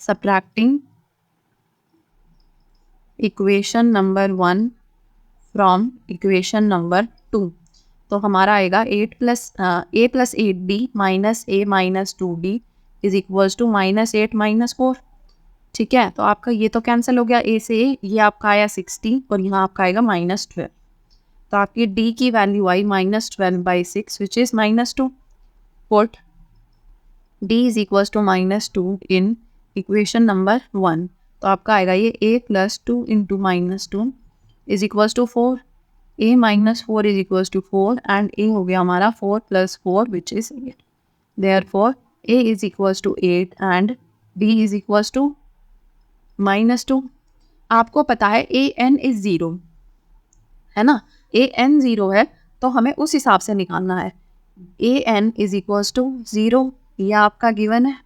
Subtracting equation number 1 from equation number 2। तो हमारा आएगा A plus 8D minus A minus 2D is equals to -8 minus 4। ठीक है, तो आपका ये तो कैंसिल हो गया A से A, ये आपका आया 60 और यहाँ आपका आएगा -12। तो आपकी D की वैल्यू आई -12/6 which is -2। Put D is equals to -2 in equation number 1। तो आपका आएगा ये A plus 2 into -2 is equals to 4। A minus 4 is equals to 4 and A हो गया हमारा 4 प्लस 4 विच इज़ 8। देयरफॉर A is equals to 8 and B is equals to -2। आपको पता है an इज 0 है ना, an 0 है तो हमें उस हिसाब से निकालना है। an इज इक्वल्स टू 0, ये आपका गिवन है।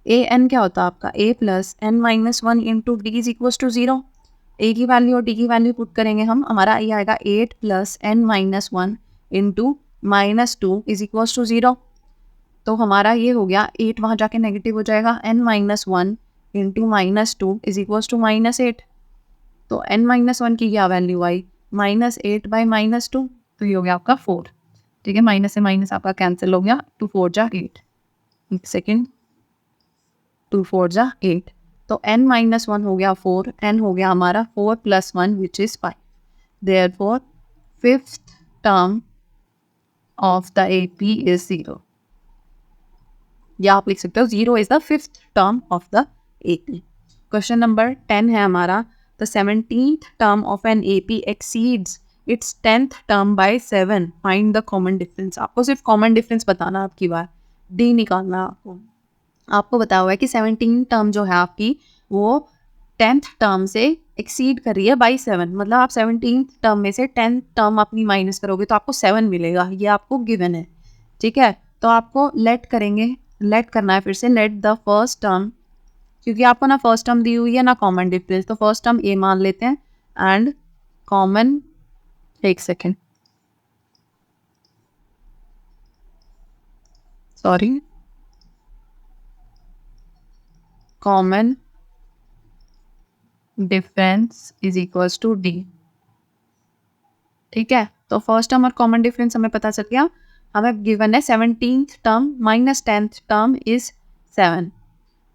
an क्या होता है आपका A plus n minus 1 into D is equals to 0। A की वैल्यू और D की वैल्यू पुट करेंगे हम, हमारा ये आएगा 8 plus n minus 1 into -2 is equals to 0। तो हमारा ये हो गया 8 वहाँ जाके नेगेटिव हो जाएगा, n minus 1 into -2 is equals to -8। तो n माइनस 1 की क्या वैल्यू आई -8 बाई -2, तो ये हो गया आपका 4। ठीक है, माइनस से माइनस आपका कैंसिल हो गया, 2 4 जा 8, एक सेकेंड, 2 4 जा 8। तो n माइनस 1 हो गया 4, n हो गया हमारा 4 plus 1 which is 5। Therefore fifth term of the AP is 0, या आप लिख सकते हो 0 is the fifth term of the AP। Question number 10 है हमारा, the 17th term of an AP exceeds its 10th term by 7, find the common difference. आपको सिर्फ common difference बताना, आपकी बार D निकालना आपको। आपको बताया हुआ है कि 17 टर्म जो है आपकी वो 10th टर्म से एक्सीड कर रही है बाई 7, मतलब आप 17th टर्म में से 10th टर्म अपनी माइनस करोगे तो आपको 7 मिलेगा, ये आपको गिवन है। ठीक है, तो आपको लेट करेंगे, लेट करना है फिर से, लेट द फर्स्ट टर्म, क्योंकि आपको ना फर्स्ट टर्म दी हुई है ना कॉमन डिफरेंस, तो फर्स्ट टर्म A मान लेते हैं एंड कॉमन, एक second sorry, common difference is equals to D। ठीक है, तो फर्स्ट टर्म और कॉमन डिफरेंस हमें पता चल गया। हमें गिवन है 17th term minus 10th term is 7।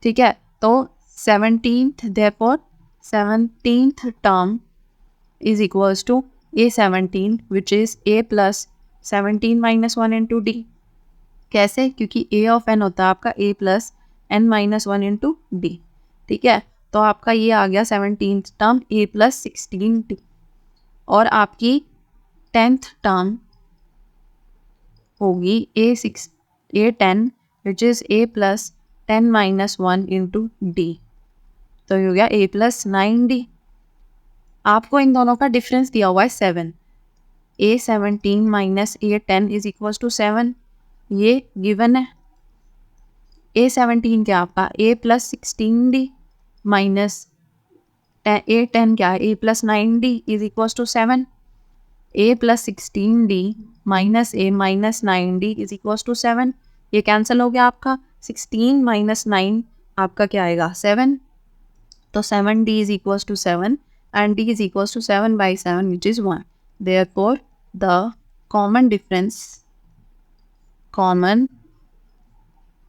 ठीक है, तो 17th therefore 17th term is equals to A17 which is A plus 17 minus 1 into D। कैसे, क्योंकि A ऑफ n होता है आपका A plus n minus 1 into D। ठीक है, तो आपका ये आ गया 17th term A plus 16D, और आपकी 10th टर्म होगी A10 which is A plus 10 minus 1 into D, तो ये हो गया A प्लस 9D। आपको इन दोनों का डिफरेंस दिया हुआ है 7, A17 minus A10 is equals to 7, ये गिवन है। A17 क्या आपका A plus 16D minus A10 क्या है A plus 9D is equals to 7। A plus 16D minus A minus 9D is equals to 7, ये कैंसिल हो गया आपका, 16 माइनस 9 आपका क्या आएगा 7, तो 7D is equals to 7 and D is equals to 7 by 7 which is 1। Therefore the common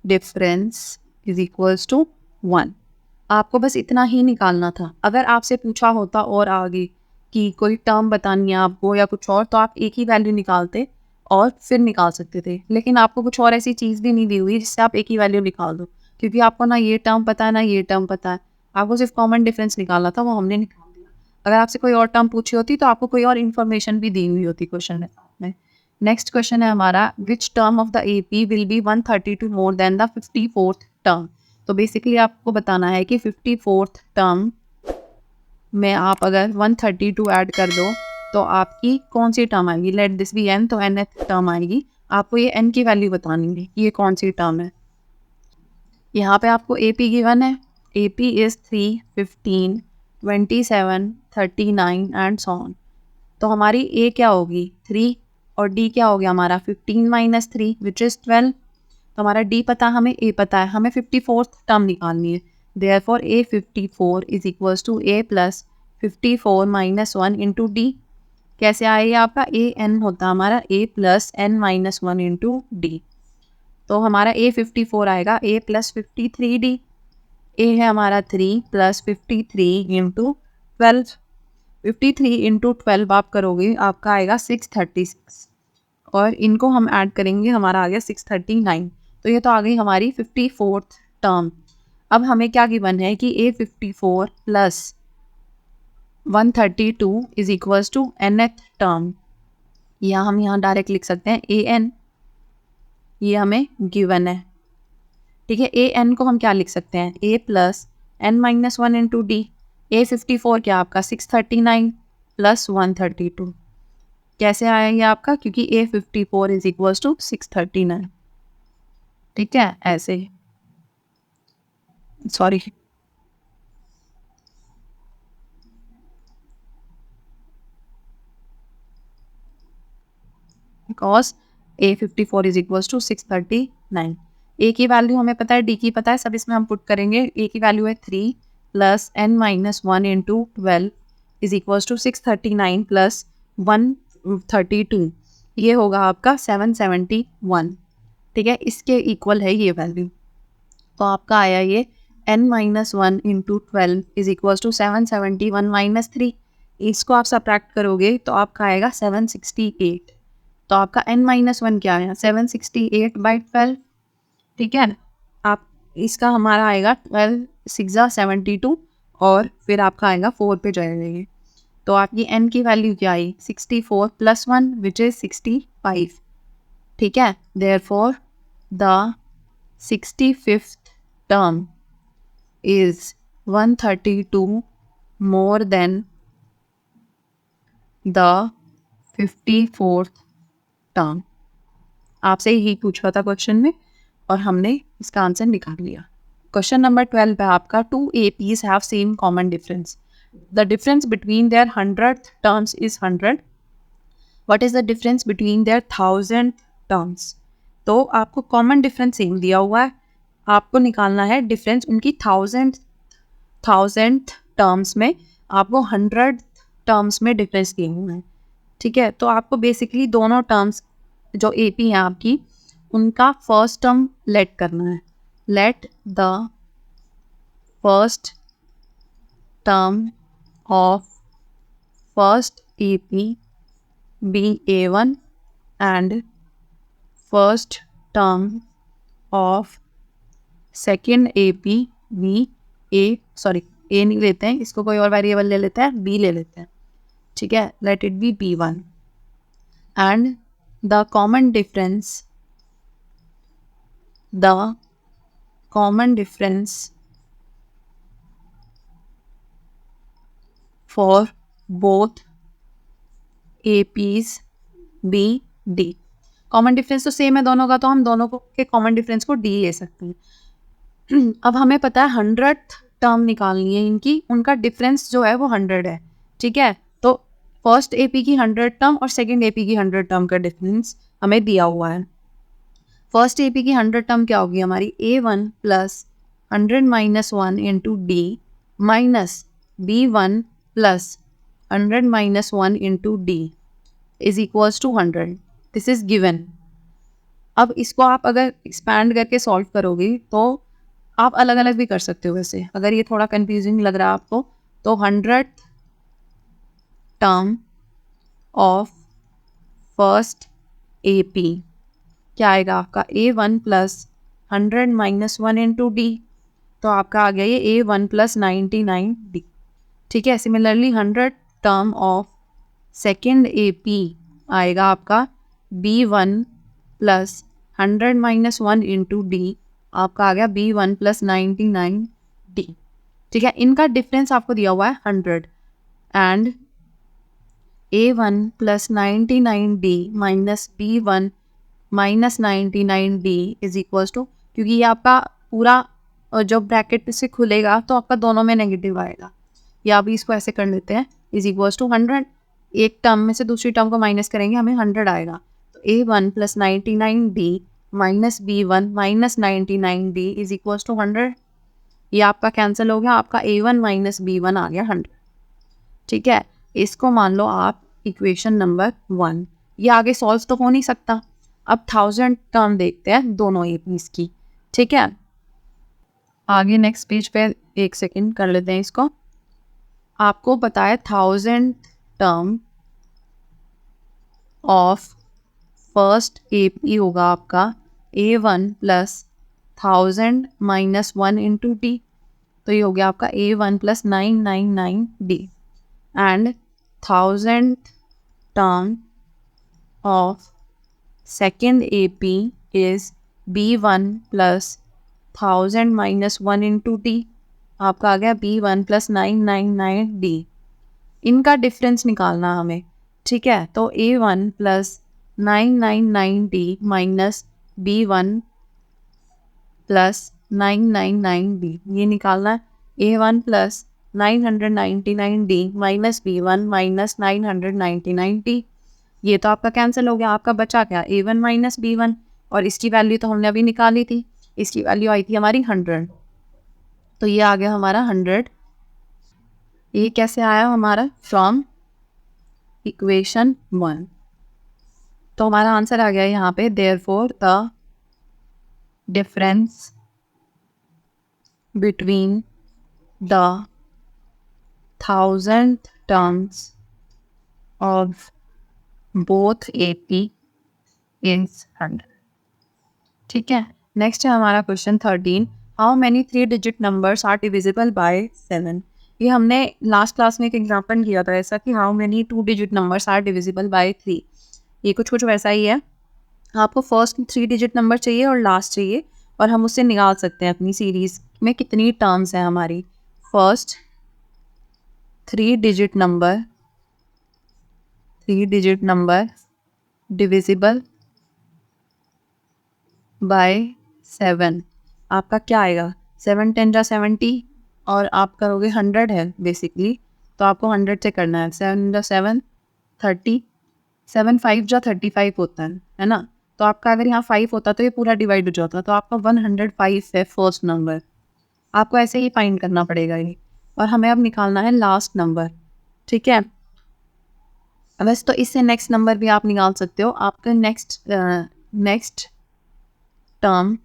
difference is equals to 1। आपको बस इतना ही निकालना था। अगर आपसे पूछा होता और आगे कि कोई टर्म बतानी है आपको या कुछ और, तो आप एक ही वैल्यू निकालते और फिर निकाल सकते थे, लेकिन आपको कुछ और ऐसी चीज़ भी नहीं दी हुई जिससे आप एक ही वैल्यू निकाल दो, क्योंकि आपको ना ये टर्म पता है ना ये टर्म पता है, आपको सिर्फ कॉमन डिफरेंस निकालना था, वो हमने निकाल दिया। अगर आपसे कोई और टर्म पूछी होती तो आपको कोई और इन्फॉर्मेशन भी दी हुई होती क्वेश्चन में साथ में। नेक्स्ट क्वेश्चन है हमारा, which term of the AP will be 132 more than the 54th term. तो बेसिकली आपको बताना है कि 54th टर्म में आप अगर 132 ऐड कर दो तो आपकी कौन सी टर्म आएगी। लेट दिस बी n, तो nth टर्म आएगी। आपको ये n की वैल्यू बतानी है कि ये कौन सी टर्म है। यहाँ पे आपको AP गिवन है, AP is 3, 15, 27, 39 and so on. तो हमारी A क्या होगी 3 और D क्या हो गया हमारा 15 माइनस 3 विच इज़ 12। तो हमारा D पता है, हमें A पता है, हमें 54th टर्म निकालनी है। Therefore A 54 is equals to A plus 54 minus 1 into D। कैसे आएगा आपका A n होता है हमारा A plus n minus 1 into D। तो हमारा A 54 आएगा A प्लस 53D। A है हमारा 3 प्लस 53 इंटू 12। 53 इंटू 12 आप करोगे आपका आएगा 636 और इनको हम ऐड करेंगे, हमारा आ गया 639। तो ये तो आ गई हमारी 54th टर्म। अब हमें क्या गिवन है कि A 54 plus 132 is equals to nth term, या हम यहाँ डायरेक्ट लिख सकते हैं an, ये हमें गिवन है। ठीक है, an को हम क्या लिख सकते हैं A plus n minus 1 into D. A 54 क्या आपका 639 प्लस 132। कैसे आएगा आपका, क्योंकि A 54 इज इक्वल्स टू 639। ठीक है, ऐसे sorry because A 54 is equals to 639। A की वैल्यू हमें पता है, D की पता है, सब इसमें हम पुट करेंगे। A की वैल्यू है 3 plus n minus 1 into 12 is equals to 639 plus 132, ये होगा आपका 771। ठीक है, इसके इक्वल है ये वैल्यू। तो आपका आया ये n minus 1 into 12 is equals to 771 minus 3। इसको आप सब्ट्रैक्ट करोगे तो आपका आएगा 768। तो आपका n माइनस 1 क्या है 768 बाई 12। ठीक है, आप इसका हमारा आएगा 12 6 72 और फिर आपका आएगा 4 पे जाएगा ये। तो आपकी n की वैल्यू क्या आई 64 प्लस 1 विच इज 65। ठीक है, therefore the 65th term is 132 more than the 54th term। आपसे ही पूछा था क्वेश्चन में और हमने इसका आंसर निकाल लिया। क्वेश्चन नंबर 12 है आपका, 2 APs have same common difference. The difference between their 100th terms is 100. What is the difference between their 1000th terms? तो आपको कॉमन डिफरेंस सेम दिया हुआ है, आपको निकालना है डिफरेंस उनकी थाउजेंड टर्म्स में, आपको 100 टर्म्स में डिफरेंस दिए हुए हैं। ठीक है, तो आपको बेसिकली दोनों टर्म्स जो AP हैं आपकी, उनका फर्स्ट टर्म लेट करना है। Let the first term of first AP be A1 and first term of second AP be A नहीं लेते हैं, इसको कोई और वेरिएबल ले लेते हैं, B ले लेते हैं। ठीक है, let it be B1 and the common difference for both APs B D। Common difference तो सेम है दोनों का, तो हम दोनों को के कॉमन डिफरेंस को D ले सकते हैं। अब हमें पता है 100th टर्म निकालनी है इनकी, उनका डिफरेंस जो है वो 100 है। ठीक है, तो फर्स्ट AP की 100 टर्म और सेकंड AP की 100 टर्म का डिफरेंस हमें दिया हुआ है। फर्स्ट AP की 100 टर्म क्या होगी हमारी A1 plus 100 minus 1 into D minus B1 plus 100 minus 1 into D is equals to 100। This is given. अब इसको आप अगर एक्सपैंड करके सॉल्व करोगे तो आप अलग अलग भी कर सकते हो। वैसे अगर ये थोड़ा कंफ्यूजिंग लग रहा है आपको, तो 100th term of first A P क्या आएगा आपका A1 plus 100 minus 1 into D, तो आपका आ गया ये A1 प्लस 99D। ठीक है, similarly 100 term of second AP आएगा आपका B1 plus 100 minus 1 into D, आपका आ गया B1 प्लस 99D। ठीक है, इनका डिफरेंस आपको दिया हुआ है 100 and A1 plus 99D minus B1 minus 99D is equals to, क्योंकि ये आपका पूरा जो ब्रैकेट से खुलेगा तो आपका दोनों में नेगेटिव आएगा, या अभी इसको ऐसे कर लेते हैं, इज इक्वल्स टू 100, एक टर्म में से दूसरी टर्म को माइनस करेंगे हमें 100 आएगा, तो A1 plus 99D minus B1 minus 99D is equals to 100। ये आपका कैंसिल हो गया, आपका A1 माइनस B1 आ गया 100। ठीक है, इसको मान लो आप इक्वेशन नंबर 1। ये आगे सॉल्व तो हो नहीं सकता। अब 1000 टर्म देखते हैं दोनों एपीज की। ठीक है, आगे नेक्स्ट पेज पे एक सेकेंड कर लेते हैं इसको। आपको पता है 1000 टर्म ऑफ फर्स्ट एपी होगा आपका A1 plus 1000 minus 1 into D, तो ये हो गया आपका A1 plus 999D and 1000 term of second AP is B1 plus 1000 minus 1 into D, आपका आ गया B1 plus 999D। इनका डिफरेंस निकालना हमें। ठीक है, तो A1 plus 999D minus B1 plus 999D ये निकालना है। A1 plus 999D minus B1 minus 999D, ये तो आपका कैंसिल हो गया, आपका बचा क्या A1 माइनस B1, और इसकी वैल्यू तो हमने अभी निकाली थी, इसकी वैल्यू आई थी हमारी 100, तो ये आ गया हमारा 100। ये कैसे आया हमारा फ्रॉम इक्वेशन 1, तो हमारा आंसर आ गया यहाँ पे therefore the difference between the 1000 terms of both AP is 100। ठीक है, नेक्स्ट है हमारा question 13। How many 3 digit numbers are divisible by 7। ये हमने लास्ट क्लास में एक एग्जाम्पल किया था ऐसा कि how many 2 digit numbers are divisible by 3। ये कुछ वैसा ही है, आपको फर्स्ट 3 डिजिट नंबर चाहिए और लास्ट चाहिए, और हम उससे निकाल सकते हैं अपनी सीरीज में कितनी टर्म्स हैं हमारी। First 3 digit number divisible by 7, आपका क्या आएगा 7 10 जा 70, और आप करोगे 100 है बेसिकली, तो आपको 100 से करना है। 7 जा 7 30, 7 5 जा 35 होता है ना, तो आपका अगर यहाँ 5 होता तो ये पूरा डिवाइड हो जाता, तो आपका 105 है फर्स्ट नंबर। आपको ऐसे ही फाइंड करना पड़ेगा ये, और हमें अब निकालना है लास्ट नंबर। ठीक है, वैसे तो इससे नेक्स्ट नंबर भी आप निकाल सकते हो। आपका नेक्स्ट टर्म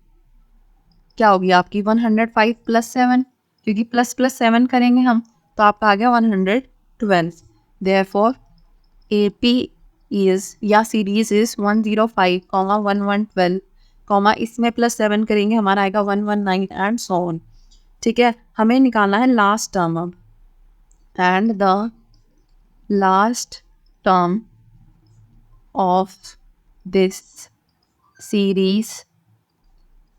क्या होगी आपकी 105 प्लस 7, क्योंकि प्लस प्लस 7 करेंगे हम, तो आपका आ गया 112। देयरफॉर AP इज या सीरीज इज 105, 1112, इसमें प्लस 7 करेंगे हमारा आएगा 119 एंड सो ऑन। ठीक है, हमें निकालना है लास्ट टर्म अब, and the last term of this series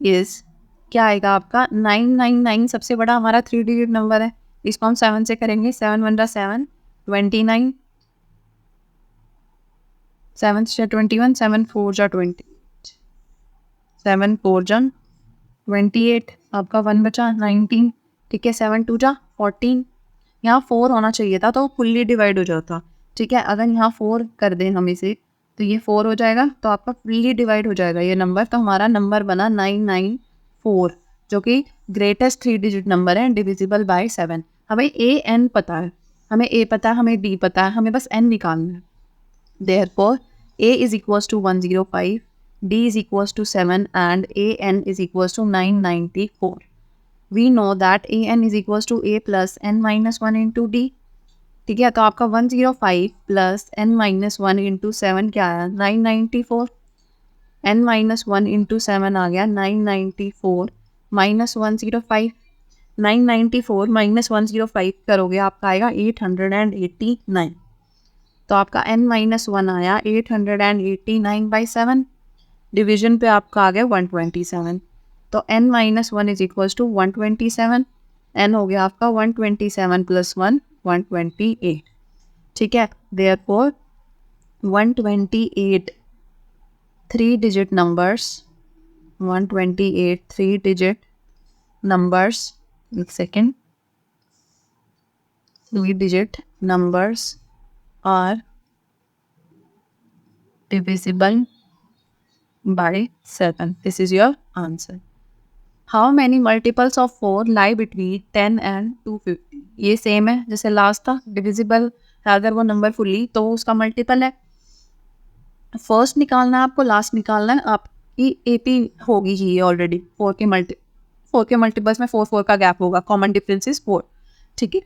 is क्या आएगा आपका 999। सबसे बड़ा हमारा 3 डिजिट नंबर है, इसको हम 7 से करेंगे। 7 1 जा 7 29, 7 जा 21, 7 4 जा 20, 7 4 जा 28, आपका 1 बचा 19। ठीक है, 7 2 जा 14, यहाँ 4 होना चाहिए था तो फुल्ली डिवाइड हो जाता। ठीक है, अगर यहाँ 4 कर दें हम इसे, तो ये 4 हो जाएगा, तो आपका फुल्ली डिवाइड हो जाएगा ये नंबर, तो हमारा नंबर बना 994, जो कि ग्रेटेस्ट 3 डिजिट नंबर है डिविजिबल बाय 7। हमें AN पता है, हमें A पता है, हमें D पता है, हमें बस N निकालना है। Therefore A is equals to 105, D is equals to 7 and AN is equals to 994। We know that AN is equals to A plus N minus 1 into D। ठीक है, तो आपका 105 प्लस N माइनस 1 इंटू 7 क्या आया 994। n minus one into seven आ गया 994 minus 105। 994 minus 105 करोगे आपका आएगा 889। तो आपका n माइनस वन आया 889/7। डिवीजन पे आपका आ गया 127। तो n minus one is equals to 127। n हो गया आपका 127 प्लस 1 128। ठीक है, therefore 128 3 digit numbers 128 3 digit numbers, एक second, 3 digit numbers are divisible by 7. This is your answer. How many multiples of 4 lie between 10 and 250? ये सेम है जैसे last था, डिविजिबल है अगर वो नंबर फुली तो उसका मल्टीपल है। फर्स्ट निकालना है आपको, लास्ट निकालना है, आपकी AP होगी ही ऑलरेडी। 4 के मल्टीपल्स में 4 का गैप होगा, कॉमन डिफरेंस इज 4। ठीक है,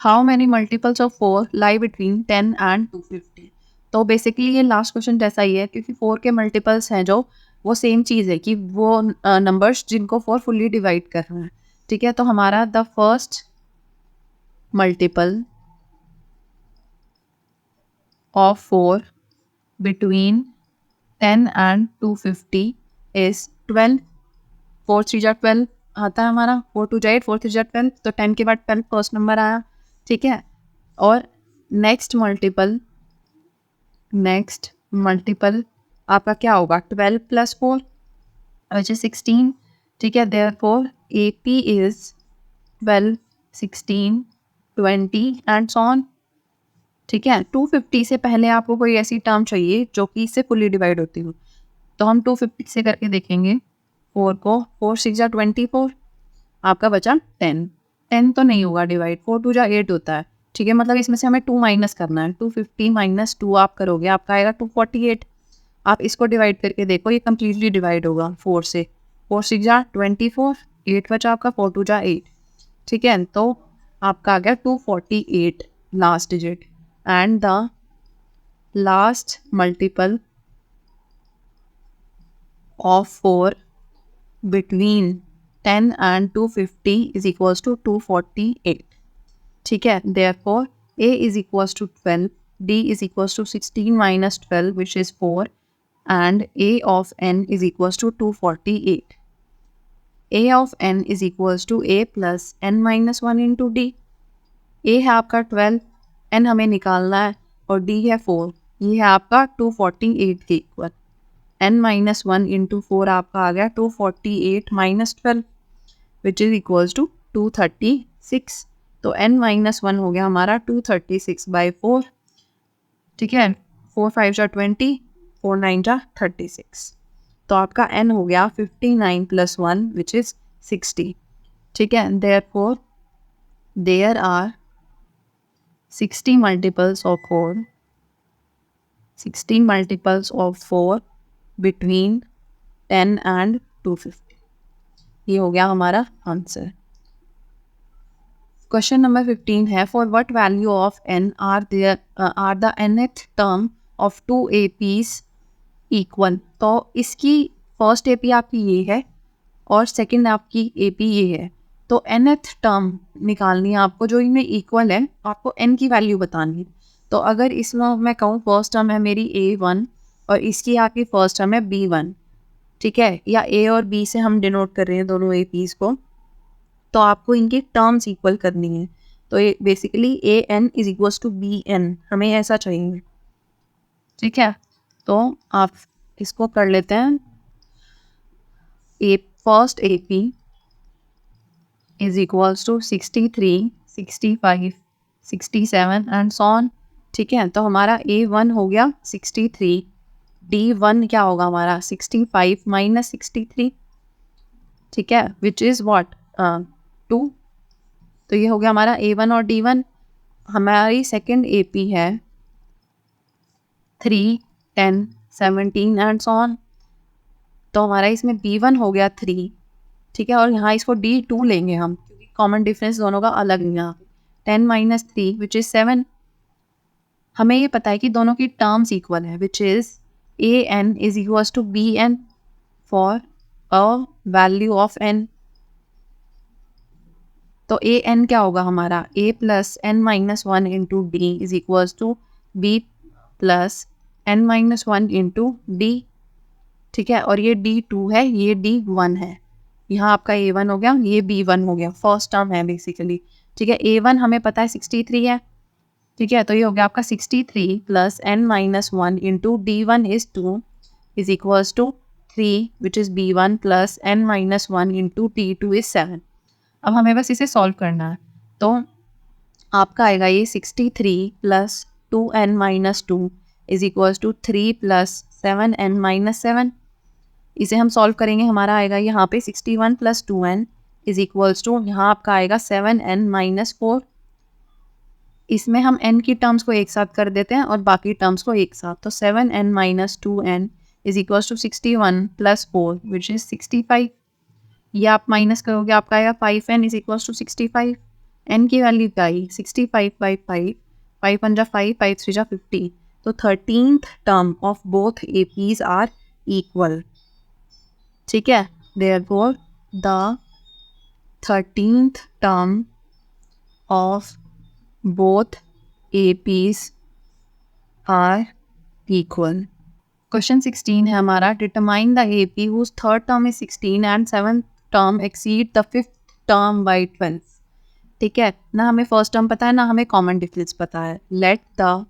how many multiples of 4 lie between 10 and 250? तो बेसिकली ये लास्ट क्वेश्चन जैसा ही है, क्योंकि 4 के मल्टीपल्स हैं जो वो सेम चीज़ है कि वो नंबर्स जिनको 4 फुल्ली डिवाइड कर रहे हैं। ठीक है, तो हमारा the first multiple of 4 between 10 and 250 is 12। 4 3 जा 12 आता है हमारा, 4 2 जा 8, 4 3 जा 12, तो 10 के बाद 12 फर्स्ट नंबर आया। ठीक है, और नेक्स्ट मल्टीपल आपका क्या होगा, 12 प्लस 4 विच इज 16। ठीक है, therefore AP is 12 16 20 and so on. ठीक है, 250 से पहले आपको कोई ऐसी टर्म चाहिए जो कि इससे फुली डिवाइड होती हो, तो हम 250 से करके देखेंगे 4 को। 4 6 जा 24, आपका बचा 10। 10 तो नहीं होगा डिवाइड, 4 2 जा 8 होता है। ठीक है, मतलब इसमें से हमें 2 माइनस करना है। 250 माइनस 2 आप करोगे, आपका आएगा 248। आप इसको डिवाइड करके देखो, ये कम्प्लीटली डिवाइड होगा 4 से। 4 6 जा 24, 8 बचा आपका, 4 2 जा 8। ठीक है, तो आपका आ गया 248 last digit. And the last multiple of 4 between 10 and 250 is equals to 248. ठीक है, therefore A is equals to 12, D is equals to 16 minus 12 which is 4, and A of n is equals to 248. A of n is equals to A plus n minus 1 into D. A है आपका 12, n हमें निकालना है, और D है 4, ये है आपका 248 के इक्वल। n माइनस 1 इंटू 4 आपका आ गया 248 minus 12 which is equals to 236। तो n माइनस 1 हो गया हमारा 236/4। ठीक है, 4 5 जा 20, 4 9 जा 36। तो आपका n हो गया 59 प्लस 1 विच इज 60। ठीक है, therefore there are 60 multiples of 4, 16 multiples of 4 between 10 and 250। ये हो गया हमारा आंसर। क्वेश्चन नंबर 15 है, for what value of n are the nth term of 2 APs equal. तो इसकी फर्स्ट AP आपकी ये है और सेकंड आपकी AP ये है, तो nth टर्म निकालनी है आपको जो इनमें इक्वल है, आपको n की वैल्यू बतानी है। तो अगर इसमें मैं कहूँ फर्स्ट टर्म है मेरी A1 और इसकी आपकी फर्स्ट टर्म है B1, ठीक है, या A और B से हम डिनोट कर रहे हैं दोनों APs को, तो आपको इनकी टर्म्स इक्वल करनी है। तो ये basically AN is equals to BN, हमें ऐसा चाहिए। ठीक है, तो आप इसको कर लेते हैं। First AP is equals to 63 65 67 and so on. ठीक है, तो हमारा A1 हो गया 63, D1 क्या होगा हमारा 65 माइनस 63। ठीक है, विच इज़ व्हाट 2। तो ये हो गया हमारा A1 और D1। हमारी सेकंड AP है 3 10 17 एंड सो ऑन। तो हमारा इसमें B1 हो गया 3, ठीक है, और यहाँ इसको D2 लेंगे हम क्योंकि कॉमन डिफरेंस दोनों का अलग है। यहाँ 10 माइनस 3 विच इज़ 7। हमें ये पता है कि दोनों की टर्म्स इक्वल है which is A N is equals to B N for a value of N. तो ए एन क्या होगा हमारा, A plus N minus one into D is equals to B plus N minus one into D. ठीक है, और ये D2 है, ये D1 है। यहाँ आपका A1 हो गया, ये B1 हो गया, फर्स्ट टर्म है बेसिकली। ठीक है, A1 हमें पता है 63 है। ठीक है, तो ये हो गया आपका 63 plus n minus one into D1 is 2 is equals to 3 which is B1 plus n minus one into D2 is 7। अब हमें बस इसे सॉल्व करना है। तो आपका आएगा ये 63 plus 2n minus two is equals to 3 plus 7n minus 7। इसे हम सॉल्व करेंगे, हमारा आएगा यहाँ पे 61 plus 2n is equals to, यहाँ आपका आएगा 7n माइनस 4। इसमें हम n की टर्म्स को एक साथ कर देते हैं और बाकी टर्म्स को एक साथ। तो 7n minus 2n is equals to 61 plus 4 which is 65। ये आप माइनस करोगे, आपका आएगा 5n is equals to 65। n की वैल्यू क्या आई, 65 बाई 5, 5 1 जा 5, 5 3 जा 50। तो 13th term of both APs are equal. ठीक है, therefore the 13th term of both APs are equal। Question 16 है हमारा, determine the AP whose third term is 16 and seventh term exceed the fifth term by 12। ठीक है, ना हमें first term पता है ना हमें कॉमन डिफरेंस पता है। Let the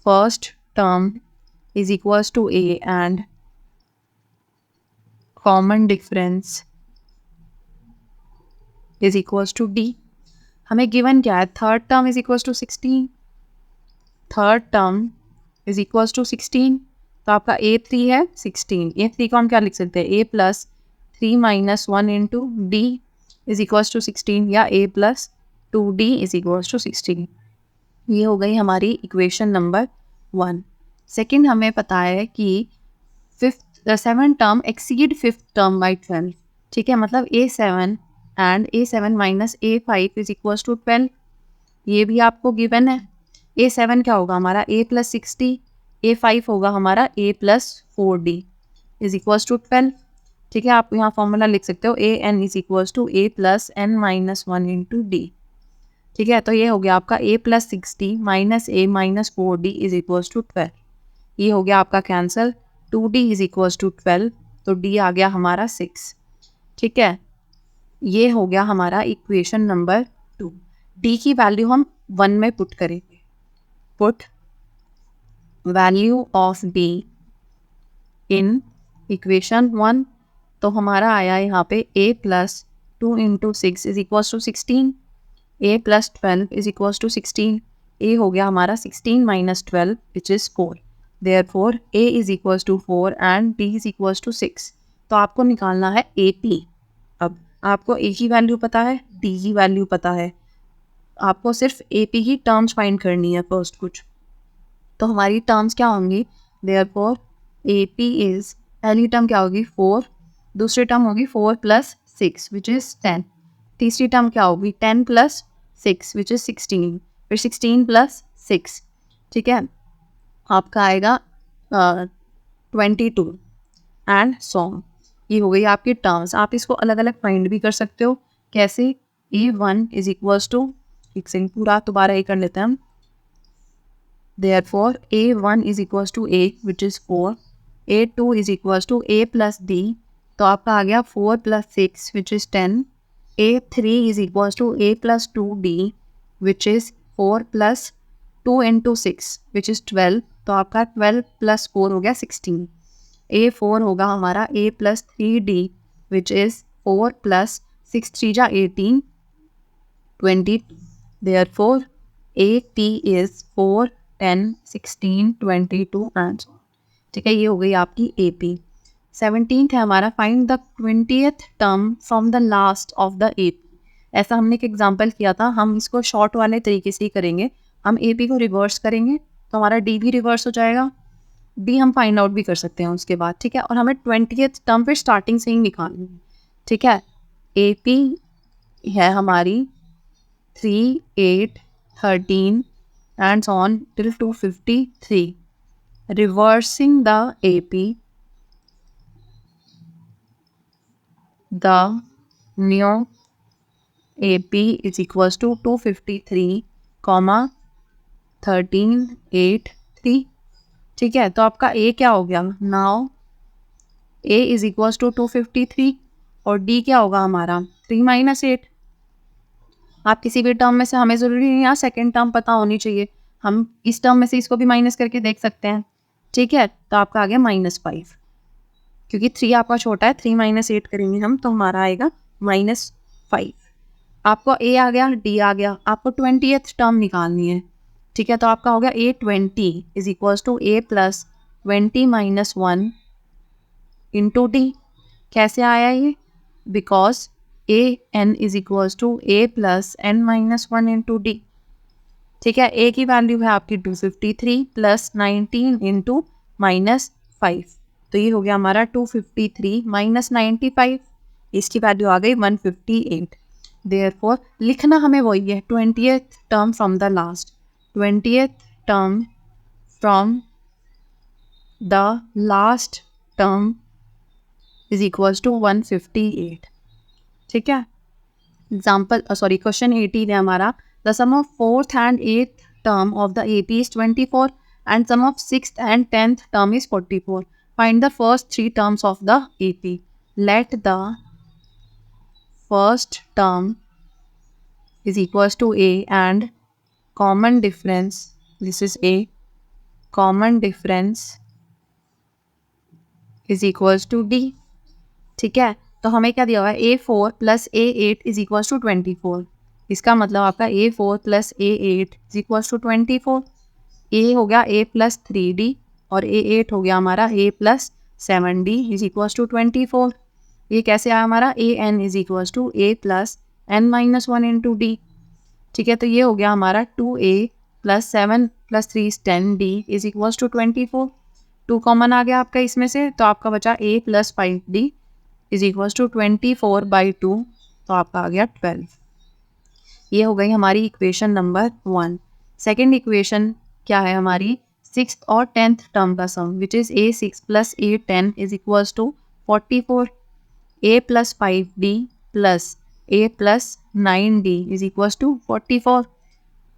first term is equals to A and common difference is equals to D। हमें गिवन क्या है, third term is equals to 16, third term is equals to 16। तो आपका A3 है 16, A3 को हम क्या लिख सकते हैं, A plus 3 minus 1 into D is equals to 16 या A plus 2D is equals to 16। ये हो गई हमारी इक्वेशन नंबर 1। सेकेंड हमें पता है कि seven term exceed fifth term by 12। ठीक है, मतलब A7 and A7 minus A5 is equals to 12। ये भी आपको गिवन है। A7 क्या होगा हमारा, A प्लस 60, A5 होगा हमारा A plus 4D is equals to 12। ठीक है, आप यहाँ फॉर्मूला लिख सकते हो, AN is equals to A plus n minus one into D. ठीक है, तो ये हो गया आपका A plus 60 minus A minus 4D is equals to 12। ये हो गया आपका cancel, 2D is equals to 12, तो D आ गया हमारा 6। ठीक है, ये हो गया हमारा इक्वेशन नंबर 2। D की वैल्यू हम 1 में पुट करेंगे। Put value of D in equation 1। तो हमारा आया यहाँ पे A plus 2 into 6 is equals to 16, A plus 12 is equals to 16। A हो गया हमारा 16 minus 12 which is 4। Therefore A is equals to 4 and D is equals to 6। तो आपको निकालना है AP। अब आपको A की वैल्यू पता है, D की वैल्यू पता है, आपको सिर्फ AP की टर्म्स फाइंड करनी है फर्स्ट कुछ। तो हमारी टर्म्स क्या होंगी, Therefore AP is, पहली टर्म क्या होगी 4, दूसरी टर्म होगी 4 प्लस 6 विच इज़ 10, तीसरी टर्म क्या होगी 10 प्लस 6 विच इज़ 16, फिर 16 प्लस 6। ठीक है, आपका आएगा 22 एंड सॉन्ग। ये हो गई आपकी टर्म्स। आप इसको अलग अलग फाइंड भी कर सकते हो। कैसे, A1 इज इक्वल्स टू, एक सेकंड पूरा दोबारा ये कर लेते हैं हम। Therefore A1 is equals to A which is 4, A2 is equals to A plus D, तो आपका आ गया 4 plus 6 which is 10, A3 is equals to A plus 2D which is 4 plus 2 into 6 which is 12, तो आपका 12 plus 4 हो गया 16। A4 होगा हमारा A plus 3D which is 4 plus 6 3 जा 18, 20। Therefore AP is 4 10 16 22 and so. ठीक है, ये हो गई आपकी AP। 17th है हमारा, find the 20th term from the last of the AP। ऐसा हमने एक एग्जाम्पल किया था, हम इसको शॉर्ट वाले तरीके से ही करेंगे। हम AP को रिवर्स करेंगे तो हमारा D भी रिवर्स हो जाएगा, D हम फाइंड आउट भी कर सकते हैं उसके बाद। ठीक है, और हमें 20th टर्म फिर स्टार्टिंग से ही निकालनी है। ठीक है, AP है हमारी 3 8 13 and on till 253। reversing the AP, the new AP is equals to 253, 1383. ठीक है, तो आपका A क्या हो गया? Now A is equals to 253 और D क्या होगा हमारा? 3 माइनस 8. आप किसी भी टर्म में से, हमें ज़रूरी नहीं यहाँ सेकेंड टर्म पता होनी चाहिए, हम इस टर्म में से इसको भी माइनस करके देख सकते हैं. ठीक है, तो आपका आ गया -5, क्योंकि 3 आपका छोटा है. 3 माइनस 8 करेंगे हम तो हमारा आएगा -5. आपको A आ गया, D आ गया, आपको 20th टर्म निकालनी है. ठीक है, तो आपका हो गया A20 is equals to A plus 20 minus 1 into D. कैसे आया ये? Because an is equals to A plus n minus 1 into D. ठीक है, A की वैल्यू है आपकी 253 प्लस 19 इंटू -5. तो ये हो गया हमारा 253 माइनस 95. इसकी वैल्यू आ गई 158. देयरफॉर लिखना हमें वही है, 20th term from the last. 20th term from the last term is equals to 158. ठीक है, एग्जाम्पल क्वेश्चन 18 है हमारा. द सम ऑफ 4th and 8th term of the AP is 24 and sum of 6th and 10th term is 44. Find the first 3 terms of the AP. Let the first term is equals to A and common difference, this is A, common difference is equals to D. ठीक है, तो हमें क्या दिया हुआ है? A4 plus A8 is equals to 24. इसका मतलब आपका A4 plus A8 is equals to 24. A हो गया A प्लस 3D और A8 हो गया हमारा A plus 7D is equals to 24. ये कैसे आया हमारा? AN is equals to A plus n minus 1 into D. ठीक है, तो ये हो गया हमारा 2A plus 7 plus 3 is 10D is equals to 24. 2 common आ गया आपका इसमें से, तो आपका बचा A plus 5D is equals to 24/2. तो आपका आ गया 12. ये हो गई हमारी इक्वेशन नंबर 1. सेकेंड इक्वेशन क्या है हमारी? 6th और 10th टर्म का sum which is A6 plus A10 is equals to 44. A plus 5D plus A plus 9D is equals to 44.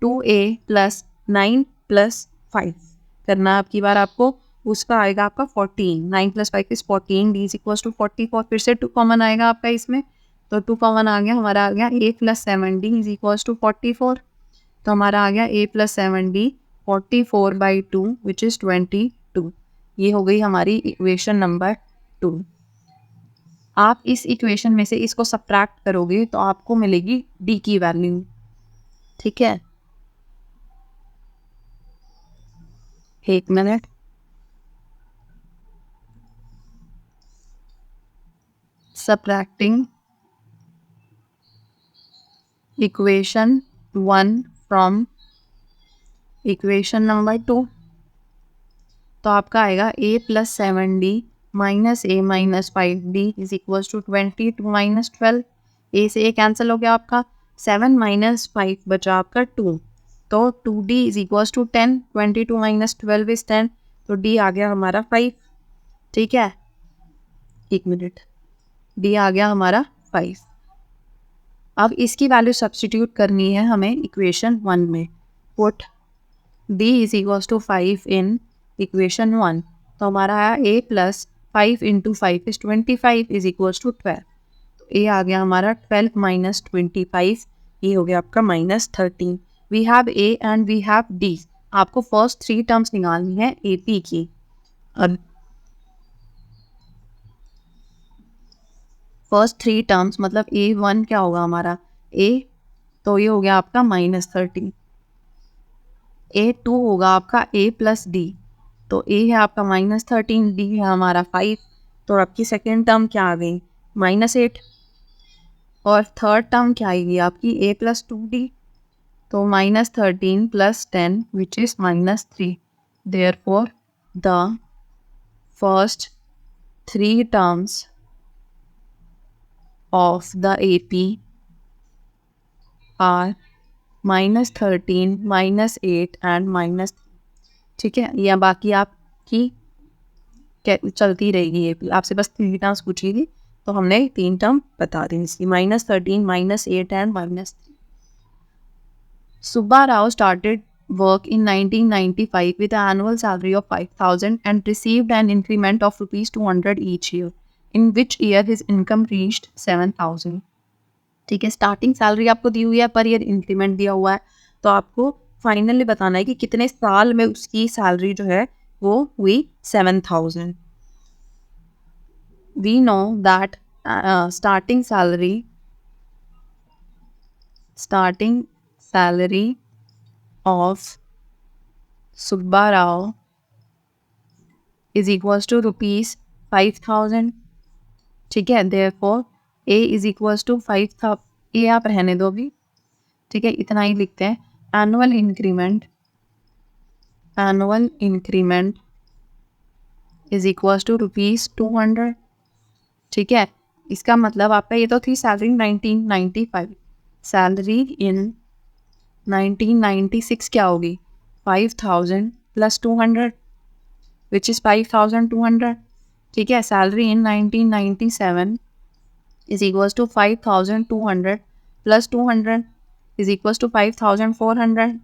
2A plus 9 plus 5 करना आपकी बार आपको, उसका आएगा आपका 14. 9 plus 5 is 14. D is equals to 44. फिर से 2 कॉमन आएगा आपका इसमें, तो 2 कॉमन आ गया, हमारा आ गया A plus 7D is equals to 44. तो हमारा आ गया A plus 7D 44/2 which is 22. ये हो गई हमारी इक्वेशन नंबर 2. आप इस इक्वेशन में से इसको सब्ट्रैक्ट करोगे तो आपको मिलेगी D की वैल्यू. ठीक है, एक minute. Subtracting equation 1 from equation number 2. तो आपका आएगा A plus 7D minus A minus 5D is equals to 22 minus 12. A से A कैंसिल हो गया आपका, 7 माइनस 5 बचा आपका 2. तो 2D is equals to 10. 22 minus 12 is 10. तो D आ गया हमारा 5. ठीक है, एक मिनट. D आ गया हमारा 5. अब इसकी वैल्यू सब्सटीट्यूट करनी है हमें इक्वेशन 1 में. Put D is equals to 5 in equation 1. तो हमारा आया A plus 5 into 5 is 25 is equals to 12. तो A आ गया हमारा 12 माइनस 25, ये हो गया आपका -13. We have A and we have D. आपको फर्स्ट 3 टर्म्स निकालनी है AP की. और फर्स्ट 3 टर्म्स मतलब A1 क्या होगा हमारा? A, तो ये हो गया आपका -13. A2 होगा आपका A प्लस D. तो A है आपका -13, D है हमारा 5. तो आपकी सेकेंड टर्म क्या आ गई? -8. और थर्ड टर्म क्या आएगी आपकी? A plus 2D. तो -13 plus 10 which is -3. Therefore the first 3 terms of the AP are -13, -8 and -3. ठीक है, या बाकी आप आपकी चलती रहेगी। ये आपसे बस 3 टर्म्स पूछी थी तो हमने 3 टर्म बता दी इसकी, -13, -8 and -3। Subba Rao started work in 1995 with an annual salary of 5,000 and received an increment of rupees 200 each year, in which year his income reached 7,000। ठीक है, स्टार्टिंग सैलरी आपको दी हुई है, पर ईयर इंक्रीमेंट दिया हुआ है, तो आपको फाइनली बताना है कि कितने साल में उसकी सैलरी जो है वो हुई 7,000। We know that starting salary of Subba Rao is equals to rupees 5,000। ठीक है, therefore A is equals to 5,000। A आप रहने दो अभी, ठीक है, इतना ही लिखते हैं। Annual increment is equals to rupees 200। ठीक है, इसका मतलब आपका ये तो थी सैलरी 1995, सैलरी इन 1996 क्या होगी 5,000 प्लस 200 विच इज़ 5,200। ठीक है, salary in 1997 is equals to 5,200 plus 200 is equals to 5,400।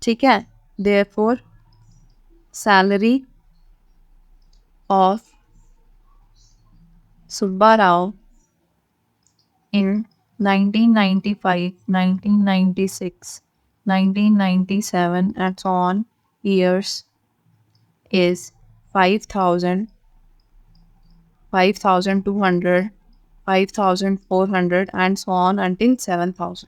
ठीक है, therefore salary of Subba Rao in 1995, 1996, 1997 and so on years is 5,000, 5,200, 5,400 and so on until 7,000।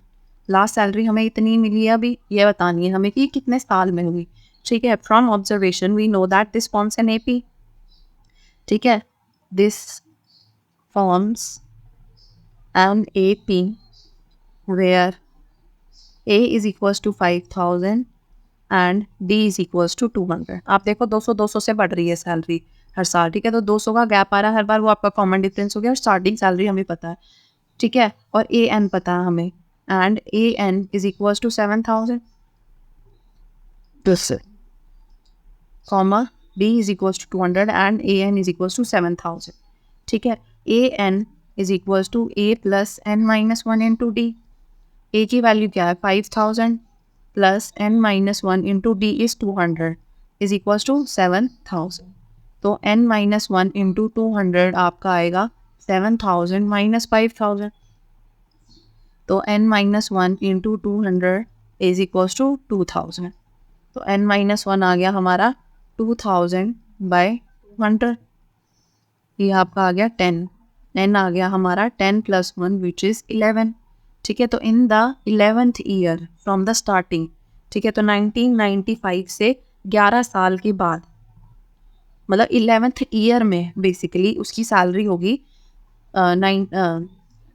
Last salary हमें इतनी मिली है, अभी ये बतानी है हमें कि कितने साल में हुई। ठीक है, from observation we know that this forms an AP. ठीक है, this forms an AP where A is equals to 5,000 and D is equals to 200। आप देखो 200 से बढ़ रही है सैलरी हर साल। ठीक है, तो 200 का गैप आ रहा है हर बार, वो आपका कॉमन डिफरेंस हो गया। और स्टार्टिंग सैलरी हमें पता है, ठीक है, और AN पता है हमें, and AN is equals to 7,000 comma D is equals to 200 and AN is equals to 7,000। ठीक है, AN is equals to A plus N minus 1 into D। A की वैल्यू क्या है 5,000 plus N minus 1 into D is 200 is equals to 7,000। तो N minus 1 into 200 आपका आएगा 7,000 minus 5,000। तो N minus 1 into 200 is equals to 2,000। तो N minus 1 आ गया हमारा 2,000 by 100। ये आपका आ गया 10। N आ गया हमारा 10 plus 1 which is 11। ठीक है, तो in the 11th year from the starting, ठीक है, तो 1995 से 11 साल के बाद, मतलब 11th ईयर में बेसिकली उसकी सैलरी होगी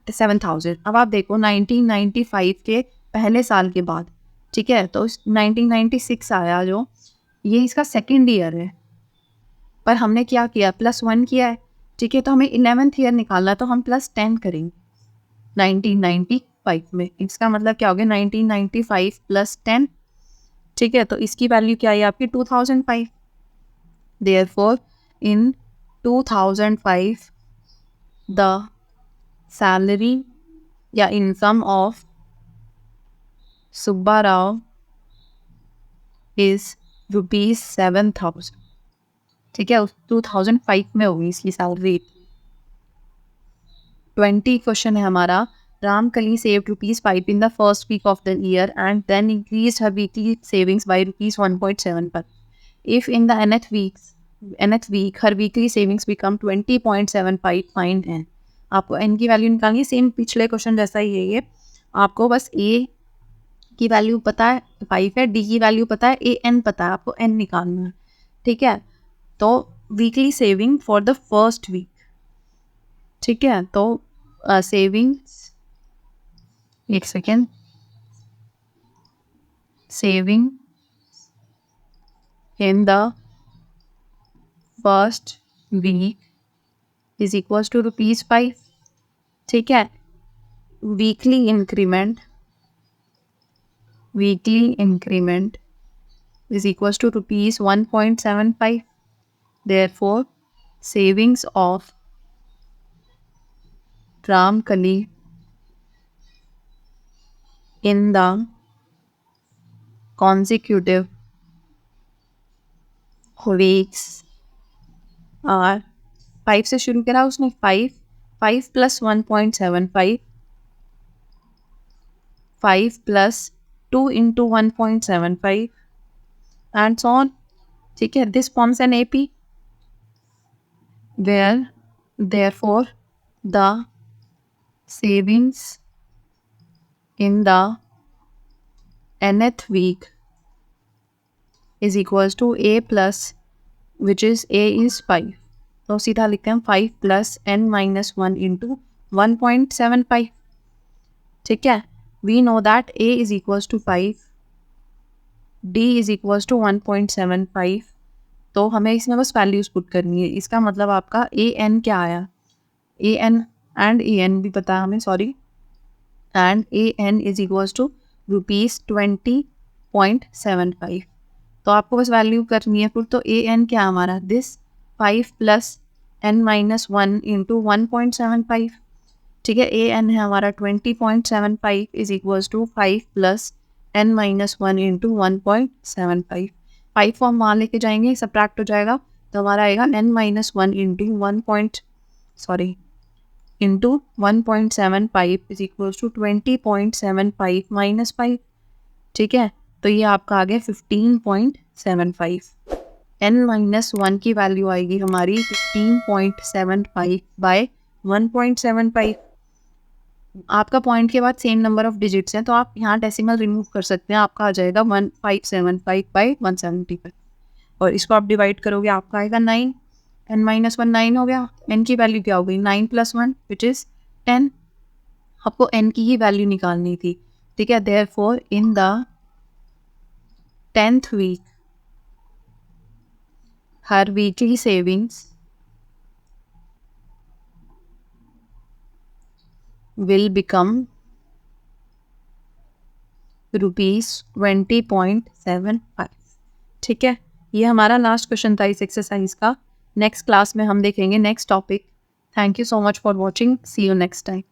7,000। अब आप देखो 1995 के पहले साल के बाद, ठीक है, तो 1996 आया जो, ये इसका सेकेंड ईयर है, पर हमने क्या किया +1 किया है। ठीक है, तो हमें 11th ईयर निकालना है, तो हम +10 करेंगे 1995 में। इसका मतलब क्या हो गया 1995 + 10। ठीक है, तो इसकी वैल्यू क्या है आपकी 2005। देयरफॉर इन 2005 द सैलरी या income of Subba Rao is ₹7,000। ठीक है, 2005 में होगी इसकी सैलरी। 20 क्वेश्चन है हमारा। Ramkali saved ₹5 in the first week of the year and then increased her weekly savings by ₹1.7 per। If in the nth week her weekly savings become 20.75, find n। आपको n की value निकालनी है, same पिछले question जैसा ही है ये। आपको बस a की वैल्यू पता है 5 है, d की वैल्यू पता है, a n पता है, आपको n निकालना है। ठीक है, तो weekly saving for the first week. ठीक है, तो सेविंग्स, एक second, saving in the first week is equals to ₹5। ठीक है, weekly increment is equals to ₹1.75। Therefore, savings of Ramkali in the consecutive weeks are 5 से शुरू करा उसने 5 plus 1.75 5 plus 2 into 1.75 and so on. ठीक है, this forms an AP where therefore the savings in the nth week is equals to A plus which is A is 5. तो सीधा लिखते हैं 5 plus n minus 1 into 1.75. ठीक है, we know that A is equals to 5, D is equals to 1.75. तो हमें इसमें बस वैल्यूज पुट करनी है. इसका मतलब आपका ए एन क्या आया, A N and A N भी पता है हमें, sorry, and A N is equals to ₹20.75. तो आपको बस वैल्यू करनी है पुट. तो ए एन क्या हमारा, this 5 plus n minus 1 into 1.75. ठीक है, ए एन है हमारा 20.75 is equals to 5 plus n minus 1 into 1.75. 5 फॉर्म वहाँ लेके जाएंगे, सब्ट्रैक्ट हो जाएगा, तो हमारा आएगा n minus 1 into 1.75 is equals to 20.75 minus 5. ठीक है, तो ये आपका आ गया 15.75. n minus 1 की वैल्यू आएगी हमारी 15.75 बाय 1.75. आपका पॉइंट के बाद सेम नंबर ऑफ डिजिट्स हैं, तो आप यहाँ डेसिमल रिमूव कर सकते हैं. आपका आ जाएगा 1575 बाई 175 और इसको आप डिवाइड करोगे, आपका आएगा 9. n माइनस 1 9 हो गया. n की वैल्यू क्या हो गई, 9 plus 1 विच इज़ 10. आपको n की ही वैल्यू निकालनी थी. ठीक है, therefore in the 10th week हर वीकली सेविंग्स will become ₹20.75. ठीक है, ये हमारा लास्ट क्वेश्चन था इस एक्सरसाइज का. नेक्स्ट क्लास में हम देखेंगे next topic. Thank you so much for watching. See you next time.